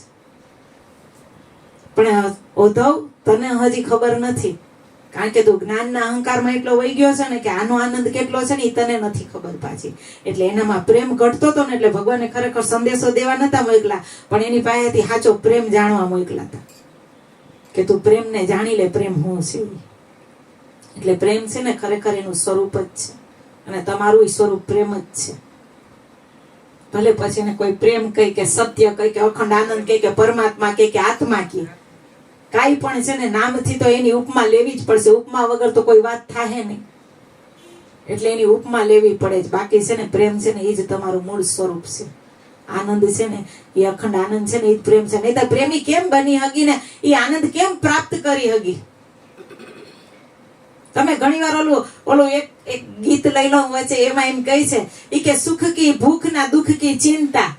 પણ ઉદ્ધવ તને હજી ખબર નથી, કારણ કે તું જ્ઞાનના અહંકારમાં એટલો વહી ગયો છે ને કે આનો આનંદ કેટલો છે ને એ તને નથી ખબર પાછી. એટલે એનામાં પ્રેમ ઘટતો હતો ને, એટલે ભગવાને ખરેખર સંદેશો દેવા નતા મોકલા, પણ એની પાસેથી સાચો પ્રેમ જાણવા મોકલા હતા કે તું પ્રેમને જાણી લે, પ્રેમ હું છે. એટલે પ્રેમ છે ને ખરેખર એનું સ્વરૂપ જ છે, અને તમારું સ્વરૂપ પ્રેમ જ છે. ભલે પછી એને કોઈ પ્રેમ કહી કે સત્ય કહી કે અખંડ આનંદ કહી કે પરમાત્મા કહી કે આત્મા કહી, કાંઈ પણ છે ને નામથી તો એની ઉપમા લેવી જ પડશે. ઉપમા વગર તો કોઈ વાત થાય નહીં, એટલે એની ઉપમા લેવી પડે જ. બાકી છે ને પ્રેમ છે ને એ જ તમારું મૂળ સ્વરૂપ છે. આનંદ છે ને એ અખંડ આનંદ છે ને એ જ પ્રેમ છે. નહીં તો પ્રેમી કેમ બની હગી ને એ આનંદ કેમ પ્રાપ્ત કરી હગી? તમે ઘણી વાર ઓલું એક ગીત લઈ લો વચ્ચે, એમાં એમ કહે છે ઈ કે સુખ કી ભૂખ ના દુઃખ કી ચિંતા,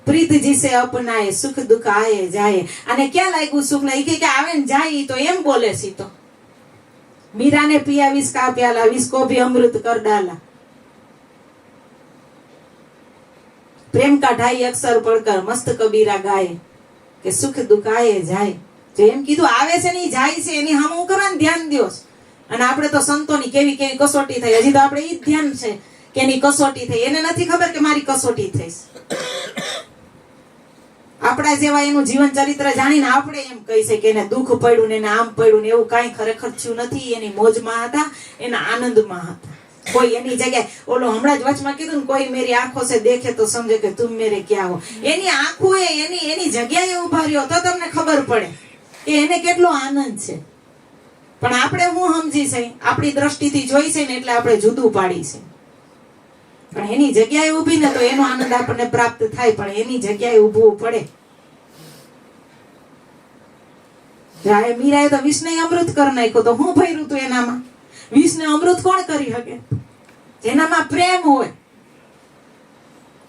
પ્રીત જીસે અપનાય, સુખ દુઃખ આયે જાય. અને ક્યાં લાગ્યું સુખ ને? કે આવે ને જાય તો એમ બોલે છે. તો મીરાને પિયા વિષ કા પ્યાલા, વિષ કો ભી અમૃત કર ડાલા, પ્રેમ કા ઢાઈ અક્ષર પढ़कर મસ્ત કબીરા ગાય કે સુખ દુઃખ આયે જાય. જો એમ કીધું આવે છે ને એ જાય છે, એની સામે હું કરવાનું ધ્યાન દ્યો. અને આપણે તો સંતોની કેવી કેવી કસોટી થઈ, હજી તો આપણે ઈ જ ધ્યાન છે કે એની કસોટી થઈ. એને નથી ખબર કે મારી કસોટી થઈ. આપણા જેવા એનું જીવન ચરિત્ર જાણીને આપણે એમ કહી છે કે એને દુઃખ પડ્યું ને એને આમ પડ્યું ને, એવું કાંઈ ખરેખર થયું નથી. એની મોજમાં હતા, એના આનંદમાં હતા. કોઈ એની જગ્યાએ ઓલો હમણાં જ વચમાં કીધું ને, કોઈ મેરી આંખો સે દેખે તો સમજે કે તુમ મેરે ક્યા હો. એની આંખો એની જગ્યાએ ઉભા રહ્યો તો તમને ખબર પડે કે એને કેટલો આનંદ છે. પણ આપણે હું સમજી છે, આપણી દ્રષ્ટિથી જોઈ છે ને એટલે આપણે જુદું પાડી છે. પણ એની જગ્યાએ ઊભી ને તો એનો આનંદ આપણને પ્રાપ્ત થાય, પણ એની જગ્યાએ ઊભવું પડે. મીરાએ તો વિષને અમૃત કરી નાખ્યો, તો હું ભર્યું તું એનામાં? વિષને અમૃત કોણ કરી શકે? જેનામાં પ્રેમ હોય,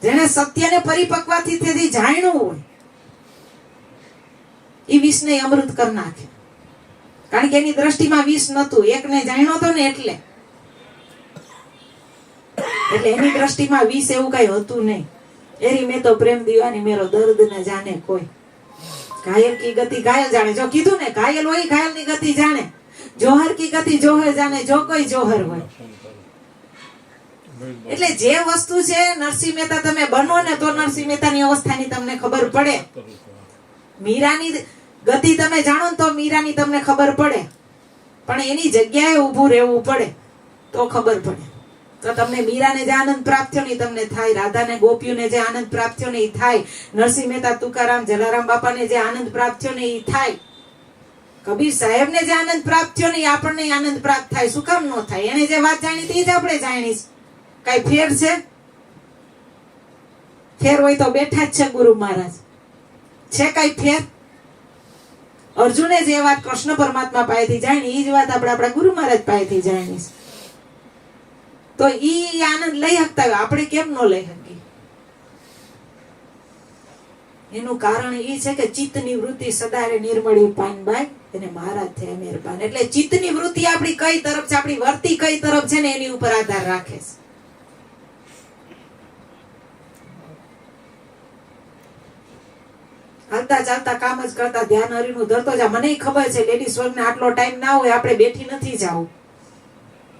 જેને સત્યને પરિપક્વથી જાણ્યું હોય, એ વિષને અમૃત કરી નાખે. કારણ કે એની દ્રષ્ટિમાં વિષ નતું, એકને જાણ્યો હતો ને એટલે એની દ્રષ્ટિમાં વિષ એવું કઈ હતું નહીં. એરી મેં તો પ્રેમ દીવાની મેરો દર્દ ન જાણે કોઈ, ઘાયલ કી ગતિ ઘાયલ જાણે. જો કીધું ને ઘાયલ હોય ઘાયલ ની ગતિ જાણે, જોહર કી ગતિ જોહર જાણે, જો કોઈ જોહર હોય. એટલે જે વસ્તુ છે નરસિંહ મહેતા તમે બનો ને તો નરસિંહ મહેતાની અવસ્થાની તમને ખબર પડે. મીરાની ગતિ તમે જાણો ને તો મીરાની તમને ખબર પડે, પણ એની જગ્યાએ ઊભું રહેવું પડે તો ખબર પડે. તો તમને મીરાને જે આનંદ પ્રાપ્ત થયો ને ઈ તમને થાય, રાધાને ગોપીઓને જે આનંદ પ્રાપ્ત થયો ને ઈ થાય, નરસિંહ મહેતા તુકારામ જલારામ બાપાને જે આનંદ પ્રાપ્ત થયો ને ઈ થાય, કબીર સાહેબને જે આનંદ પ્રાપ્ત થયો ને ઈ આપણને આનંદ પ્રાપ્ત થાય. શું કામ ન થાય? એને જે વાત જાણી હતી ઈ જ આપણે જાણી છે. કઈ ફેર છે? ફેર હોય તો બેઠા જ છે ગુરુ મહારાજ. છે કઈ ફેર? અર્જુને જે વાત કૃષ્ણ પરમાત્મા પાસેથી જાણી ઈ જ વાત આપણે આપણા ગુરુ મહારાજ પાસેથી જાણી છે. તો ઈ આનંદ લઈ શકતા હોય, આપણે કેમ ન લઈ શકીએ? એનું કારણ ઈ છે કે ચિત્તની વૃત્તિ સદારે નિર્મળી પાનબાઈ એને મહારાજ થયા મહેરબાન. એટલે ચિત્તની વૃત્તિ આપણી કઈ તરફ છે, આપણી વર્તી કઈ તરફ છે ને એની ઉપર આધાર રાખે છે. હાલતા ચાલતા કામ જ કરતા ધ્યાન હરિનું ધરતો જા. મને ખબર છે લેડીઝ વર્ગને આટલો ટાઈમ ના હોય, આપણે બેઠી નથી જાવું.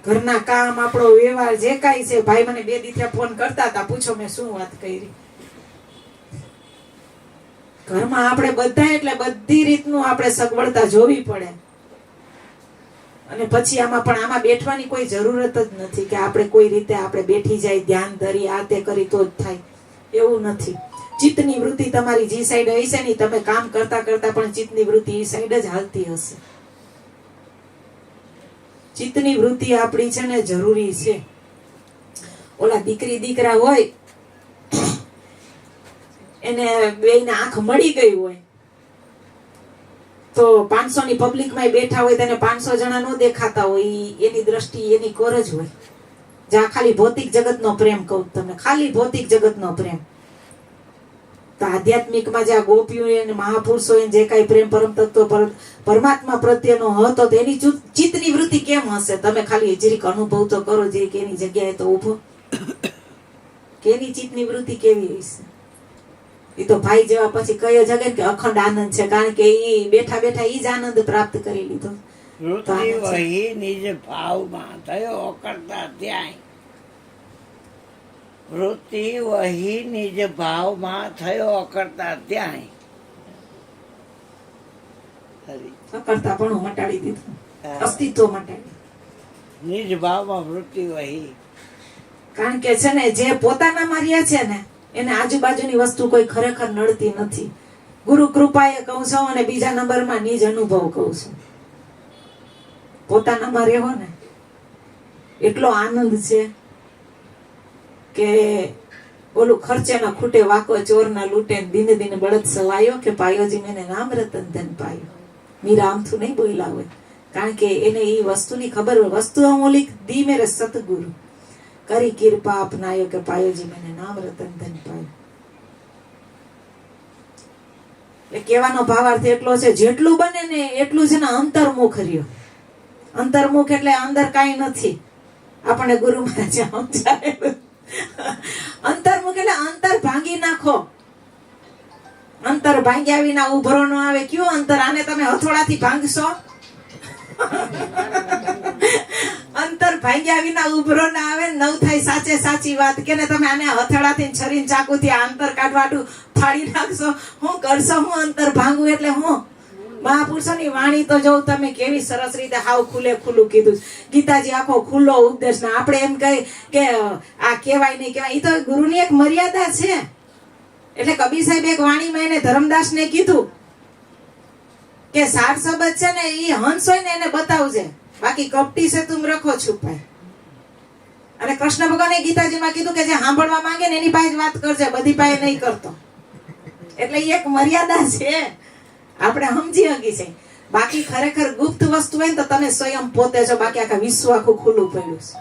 ઘરના કામ, આપણો વ્યવહાર જે કાંઈ છે. ભાઈ મને 2 દી ફોન કરતા હતા, પૂછો મેં શું વાત કરી. ઘરમાં આપણે બધા એટલે બધી રીતનું આપણે સગવડતા જોવી પડે. અને પછી આમાં બેઠવાની કોઈ જરૂરત જ નથી કે આપણે કોઈ રીતે આપણે બેઠી જાય, ધ્યાન ધરી આ તે કરી તો જ થાય, એવું નથી. ચિત્તની વૃત્તિ તમારી જે સાઈડ હશે ને તમે કામ કરતા કરતા પણ ચિત્તની વૃત્તિ એ સાઈડ જ હાલતી હશે. ચિત્તની વૃત્તિ આપણી છે ને જરૂરી છે. ઓલા દીકરી દીકરા હોય એને બેયને આંખ મળી ગઈ હોય તો 500 ની પબ્લિકમાં બેઠા હોય તેને 500 જણા નો દેખાતા હોય, એની દ્રષ્ટિ એની કોર જ હોય. જ્યાં ખાલી ભૌતિક જગતનો પ્રેમ કહું તમને, ખાલી ભૌતિક જગતનો પ્રેમ. તો આધ્યાત્મિકમાં જે ગોપીઓ અને મહાપુરુષો જે કઈ પ્રેમ પરમ તત્વ પરમાત્મા પ્રત્યેનો હતો તો એની ચિત્તની વૃત્તિ કેમ હશે? તમે ખાલી જરીક અનુભવ તો કરો, જરીક એની જગ્યાએ તો ઉભો કે એની ચિત્તની વૃત્તિ કેવી હશે? એ તો ભાઈ જેવા પછી કઈ જગે કે અખંડ આનંદ છે, કારણ કે ઈ બેઠા બેઠા ઈ જ આનંદ પ્રાપ્ત કરી લીધો. વૃત્તિ વહી નિજ ભાવમાં થયો કરતા ત્યાંય. વૃત્તિ વહી નિજ ભાવમાં થયો કરતા ત્યાંય. અકર્તા પણ મટાડી દીધું, અસ્તિત્વ મટાડી. નિજ ભાવમાં વૃત્તિ વહી. કારણ કે છે ને જે પોતાના માર્યા છે ને એને આજુબાજુની વસ્તુ કોઈ ખરેખર નડતી નથી. ગુરુ કૃપાએ કહું છું અને બીજા નંબરમાં નિજ અનુભવ કહું છું. પોતાનામાં રહેવો ને એટલો આનંદ છે કે ઓલું ખર્ચે ના ખૂટે વાકો ચોર ના લૂટે, દિન દિન બળદ સવાયો કે પાયોજી મેને નામ રતન ધન પાયો. મીરા આમથું નહીં બોલ્યા હોય, કારણ કે એને એ વસ્તુની ખબર હોય. વસ્તુ અમૂલિક દી મેરે સતગુરુ કરી કૃપા અપનાયો કે પાયોજી મેને નામ રતન ધન પાયો. એટલે કહેવાનો ભાવાર્થ એટલો છે, જેટલું બને ને એટલું છે ને અંતર્મુખ રહ્યો. અંતર્મુખ એટલે અંદર કાંઈ નથી. આપણે ગુરુ મહારાજ સમજાવે અંતર્મુખ એટલે અંતર ભાંગી નાખો. અંતર ભાંગ્યા વિના ઉભરો ન આવે. કયો અંતર? આને તમે હથોડાથી ભાંગશો? અંતર ભાંગ્યા વિના ઉભરો ના આવે. નવ થાય સાચે સાચી વાત કે ને તમે આને હથોડાથી છરીને ચાકુથી આ અંતર કાઢવાડું ફાડી નાખશો. હું કરશો? હું અંતર ભાંગું એટલે હું? મહાપુરુષોની વાણી તો જોઉં તમે કેવી સરસ રીતે હાવ ખુલ્લે ખુલ્લું કીધું. ગીતાજી આખો ખુલ્લો ઉપદેશ ને આપણે એમ કહી કે આ કહેવાય નહીં કહેવાય. એ તો ગુરુની એક મર્યાદા છે. એટલે કબીર સાહેબ એક વાણીમાં એને ધર્મદાસને કીધું કે સાર શબ્દ છે ને એ હંસ હોય ને એને બતાવજે, બાકી કપટી છે તુમ રખો છુપાય. અને કૃષ્ણ ભગવાને ગીતાજીમાં કીધું કે જે સાંભળવા માંગે ને એની પાસે વાત કરજે, બધી પાસે નહીં કરતો. એટલે એક મર્યાદા છે, આપણે સમજી શકી છે. બાકી ખરેખર ગુપ્ત વસ્તુ હોય ને તો તમે સ્વયં પોતે છો, બાકી આખા વિશ્વ આખું ખુલ્લું પડ્યું છે.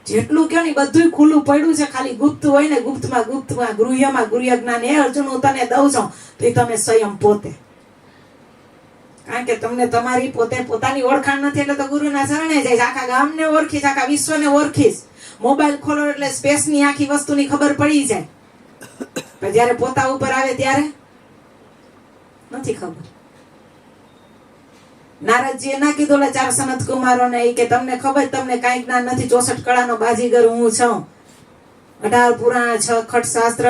જેટલું કયો ને બધું ખુલ્લું પડ્યું છે. ખાલી ગુપ્ત હોય ને ગુપ્તમાં ગૃહ્યમાં ગૃહ્ય જ્ઞાન. એ અર્જુન હું તને દઉં છું તો એ તમે સ્વયં પોતે. કારણ કે તમને તમારી પોતે પોતાની ઓળખાણ નથી એટલે તો ગુરુના શરણે જાય. આખા ગામને ઓળખીશ, આખા વિશ્વને ઓળખીશ. મોબાઈલ ખોલો એટલે સ્પેસની આખી વસ્તુની ખબર પડી જાય. પણ જયારે પોતા ઉપર આવે ત્યારે નથી ખબર. નારદજીએ ના કીધું ઓલા 4 સનત કુમારોને ઈ કે તમને ખબર તમને કાંઈ જ્ઞાન નથી, 64 કળાનો બાજીગર હું છું, 18 પુરાણ, 6 ખટશાસ્ત્ર,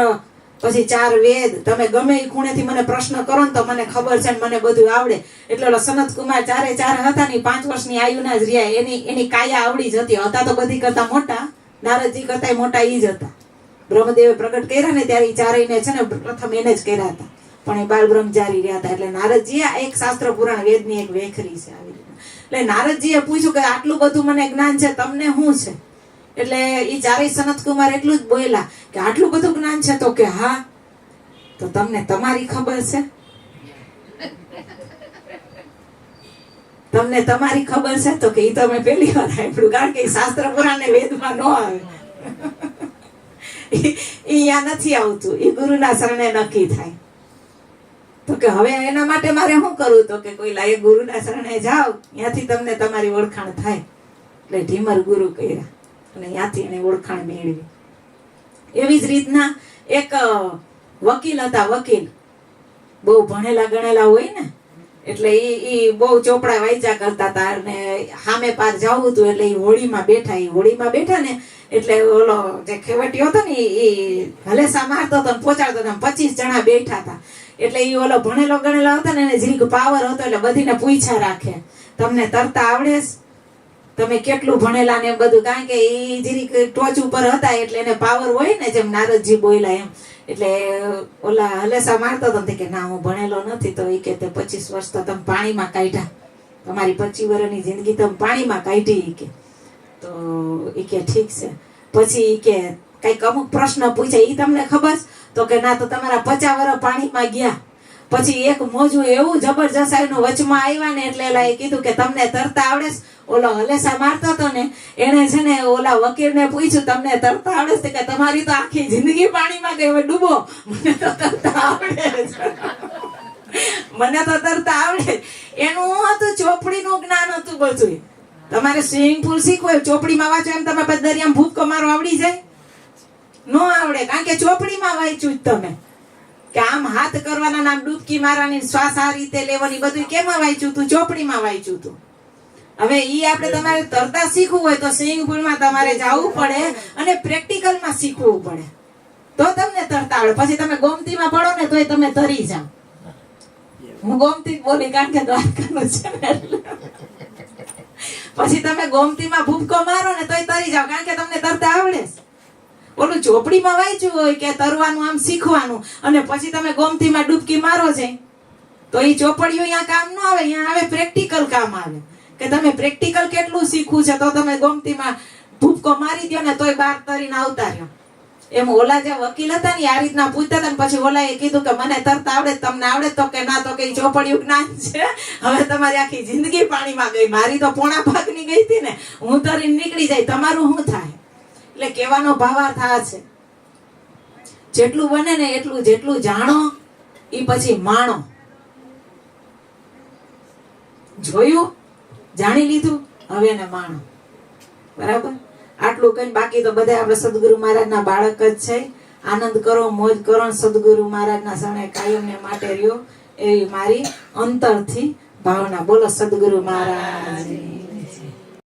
પછી 4 વેદ, તમે ગમે એ ખૂણેથી મને પ્રશ્ન કરો ને તો મને ખબર છે ને મને બધું આવડે. એટલે ઓલા સનત કુમાર 4 હતા ને 5 વર્ષની આયુના જ રહ્યા. એની કાયા આવડી જ હતી. હતા તો બધી કરતા મોટા, નારદજી કરતા મોટા ઈ જ હતા. બ્રહ્મદેવે પ્રગટ કર્યા ને ત્યારે ઈ ચારેયને છે ને પ્રથમ એને જ કર્યા હતા, પણ એ બાળ બ્રહ્મચારી રહ્યા હતા. એટલે નારદજી આ એક શાસ્ત્ર પુરાણ વેદની એક વેખરી છે આવી રીતે. એટલે નારદજીએ પૂછ્યું કે આટલું બધું મને જ્ઞાન છે, તમને શું છે? એટલે ઈ 4 સનત કુમાર એટલું જ બોલ્યા કે આટલું બધું જ્ઞાન છે? તો કે હા. તો તમને તમારી ખબર છે? તમને તમારી ખબર છે? તો કે ઈ તો મેં પહેલી વાર સાંભળ્યું, કારણ કે શાસ્ત્ર પુરાણ ને વેદમાં ન આવે. ઈ અહીંયા નથી આવતું, ઈ ગુરુના શરણે નક્કી થાય. તો કે હવે એના માટે મારે શું કરવું? તો કે કોઈ લાયક ગુરુના શરણે જાઓ, ત્યાંથી તમને તમારી ઓળખાણ થાય. એટલે ઢીમર ગુરુ કર્યા અને ત્યાંથી એને ઓળખાણ મેળવી. એવી જ રીતના એક વકીલ હતા. વકીલ બહુ ભણેલા ગણેલા હોય ને, એટલે ઈ બહુ ચોપડા વાંચ્યા કરતા હતા અને સામે પાર જવું હતું. એટલે ઈ હોળીમાં બેઠા ને એટલે ઓલો જે ખેવટીયો હતો ને ઈ હલેસા મારતો હતો ને પહોંચાડતો હતો. 25 જણા બેઠા હતા. એટલે ઈ ઓલો ભણેલો ગણેલો હતો ને એને જરીક પાવર હતો. એટલે બધીને પૂછ્યા રાખે, તમને તરતા આવડે? તમે કેટલું ભણેલા ને બધું, કારણ કે ઈ જરીક ટોચ ઉપર હતા એટલે એને પાવર હોય ને, જેમ નારદજી બોલ્યા એમ. એટલે ઓલા હલેસા મારતો હતો કે ના હું ભણેલો નથી. તો ઈ કે 25 વર્ષ તો તમે પાણીમાં કાઢ્યા, તમારી 25 વર્ષની જિંદગી તમે પાણીમાં કાઢી. ઈ કે તો ઈ કે ઠીક છે. પછી ઈ કે કઈક અમુક પ્રશ્ન પૂછે, ઈ તમને ખબર? તો કે ના, તો તમારા 50 વર્ષ પાણીમાં ગયા. પછી એક મોજું એવું જબરજસ્ત આવ્યું વચમાં આવ્યા ને, એટલે એલા એ કીધું કે તમને તરતા આવડે? ઓલો હલેસા મારતો હતો ને એને છે ને ઓલા વકીલને પૂછ્યું તમને તરતા આવડે છે? કે તમારી તો આખી જિંદગી પાણીમાં ગઈ, હવે ડૂબો. મને તો તરતા આવડે છે, મને તો તરતા આવડે. એનું હતું ચોપડીનું જ્ઞાન હતું બધું. તમારે સ્વિમિંગ પુલ શીખવું, ચોપડીમાં વાંચો એમ તમે પછી દરિયામાં ભૂક્કો મારો આવડી જાય? નો આવડે, કારણ કે ચોપડીમાં વાંચ્યું જ તમે કે આમ હાથ કરવાના, આમ ડૂબકી મારવાની, શ્વાસ આ રીતે લેવાની, બધું કેમાં વાંચ્યું તું? ચોપડીમાં વાંચ્યું તું. હવે ઈ આપણે તમારે તરતા શીખવું હોય તો સ્વિમિંગ પુલમાં તમારે જવું પડે અને પ્રેક્ટિકલમાં શીખવું પડે, તો તમને તરતા આવડે. પછી તમે ગોમતીમાં પડો ને તોય તમે તરી જાઓ. હું ગોમતી બોલી કારણ કે દ્વારકાનું છે ને, પછી તમે ગોમતીમાં ભૂબકો મારો ને તોય તરી જાઓ, કારણ કે તમને તરતા આવડે. ઓલું ચોપડીમાં વાંચ્યું હોય કે તરવાનું આમ શીખવાનું, અને પછી તમે ગોમતીમાં ડૂબકી મારો છે તો એ ચોપડીઓ અહીંયા કામ ન આવે. અહીંયા આવે પ્રેક્ટિકલ કામ આવે, કે તમે પ્રેક્ટિકલ કેટલું શીખવું છે. તો તમે ગોમતીમાં ભૂબકો મારી દો ને તોય બહાર તરીને આવતા રહ્યો. એમ ઓલા જે વકીલ હતા ને આ રીતના પૂછતા હતા ને પછી ઓલાએ કીધું કે મને તરતા આવડે, તમને આવડે? તો કે ના. તો કે ચોપડીયું જ્ઞાન છે, હવે તમારી આખી જિંદગી પાણીમાં ગઈ. મારી તો પોણા ભાગની ગઈ હતી ને, હું તરીને નીકળી જાય, તમારું શું થાય? એટલે કહેવાનો ભાવાર્થ આ છે, જેટલું બને ને એટલું, જેટલું જાણો એ પછી માણો. જોયું, જાણી લીધું, હવે એને માણો. બરાબર? આટલું કઈ, બાકી તો બધા આપણે સદગુરુ મહારાજના બાળક જ છે. આનંદ કરો, મોજ કરો, સદગુરુ મહારાજના શરણે કાયમને માટે રહ્યો, એવી મારી અંતરથી ભાવના. બોલો સદગુરુ મહારાજ.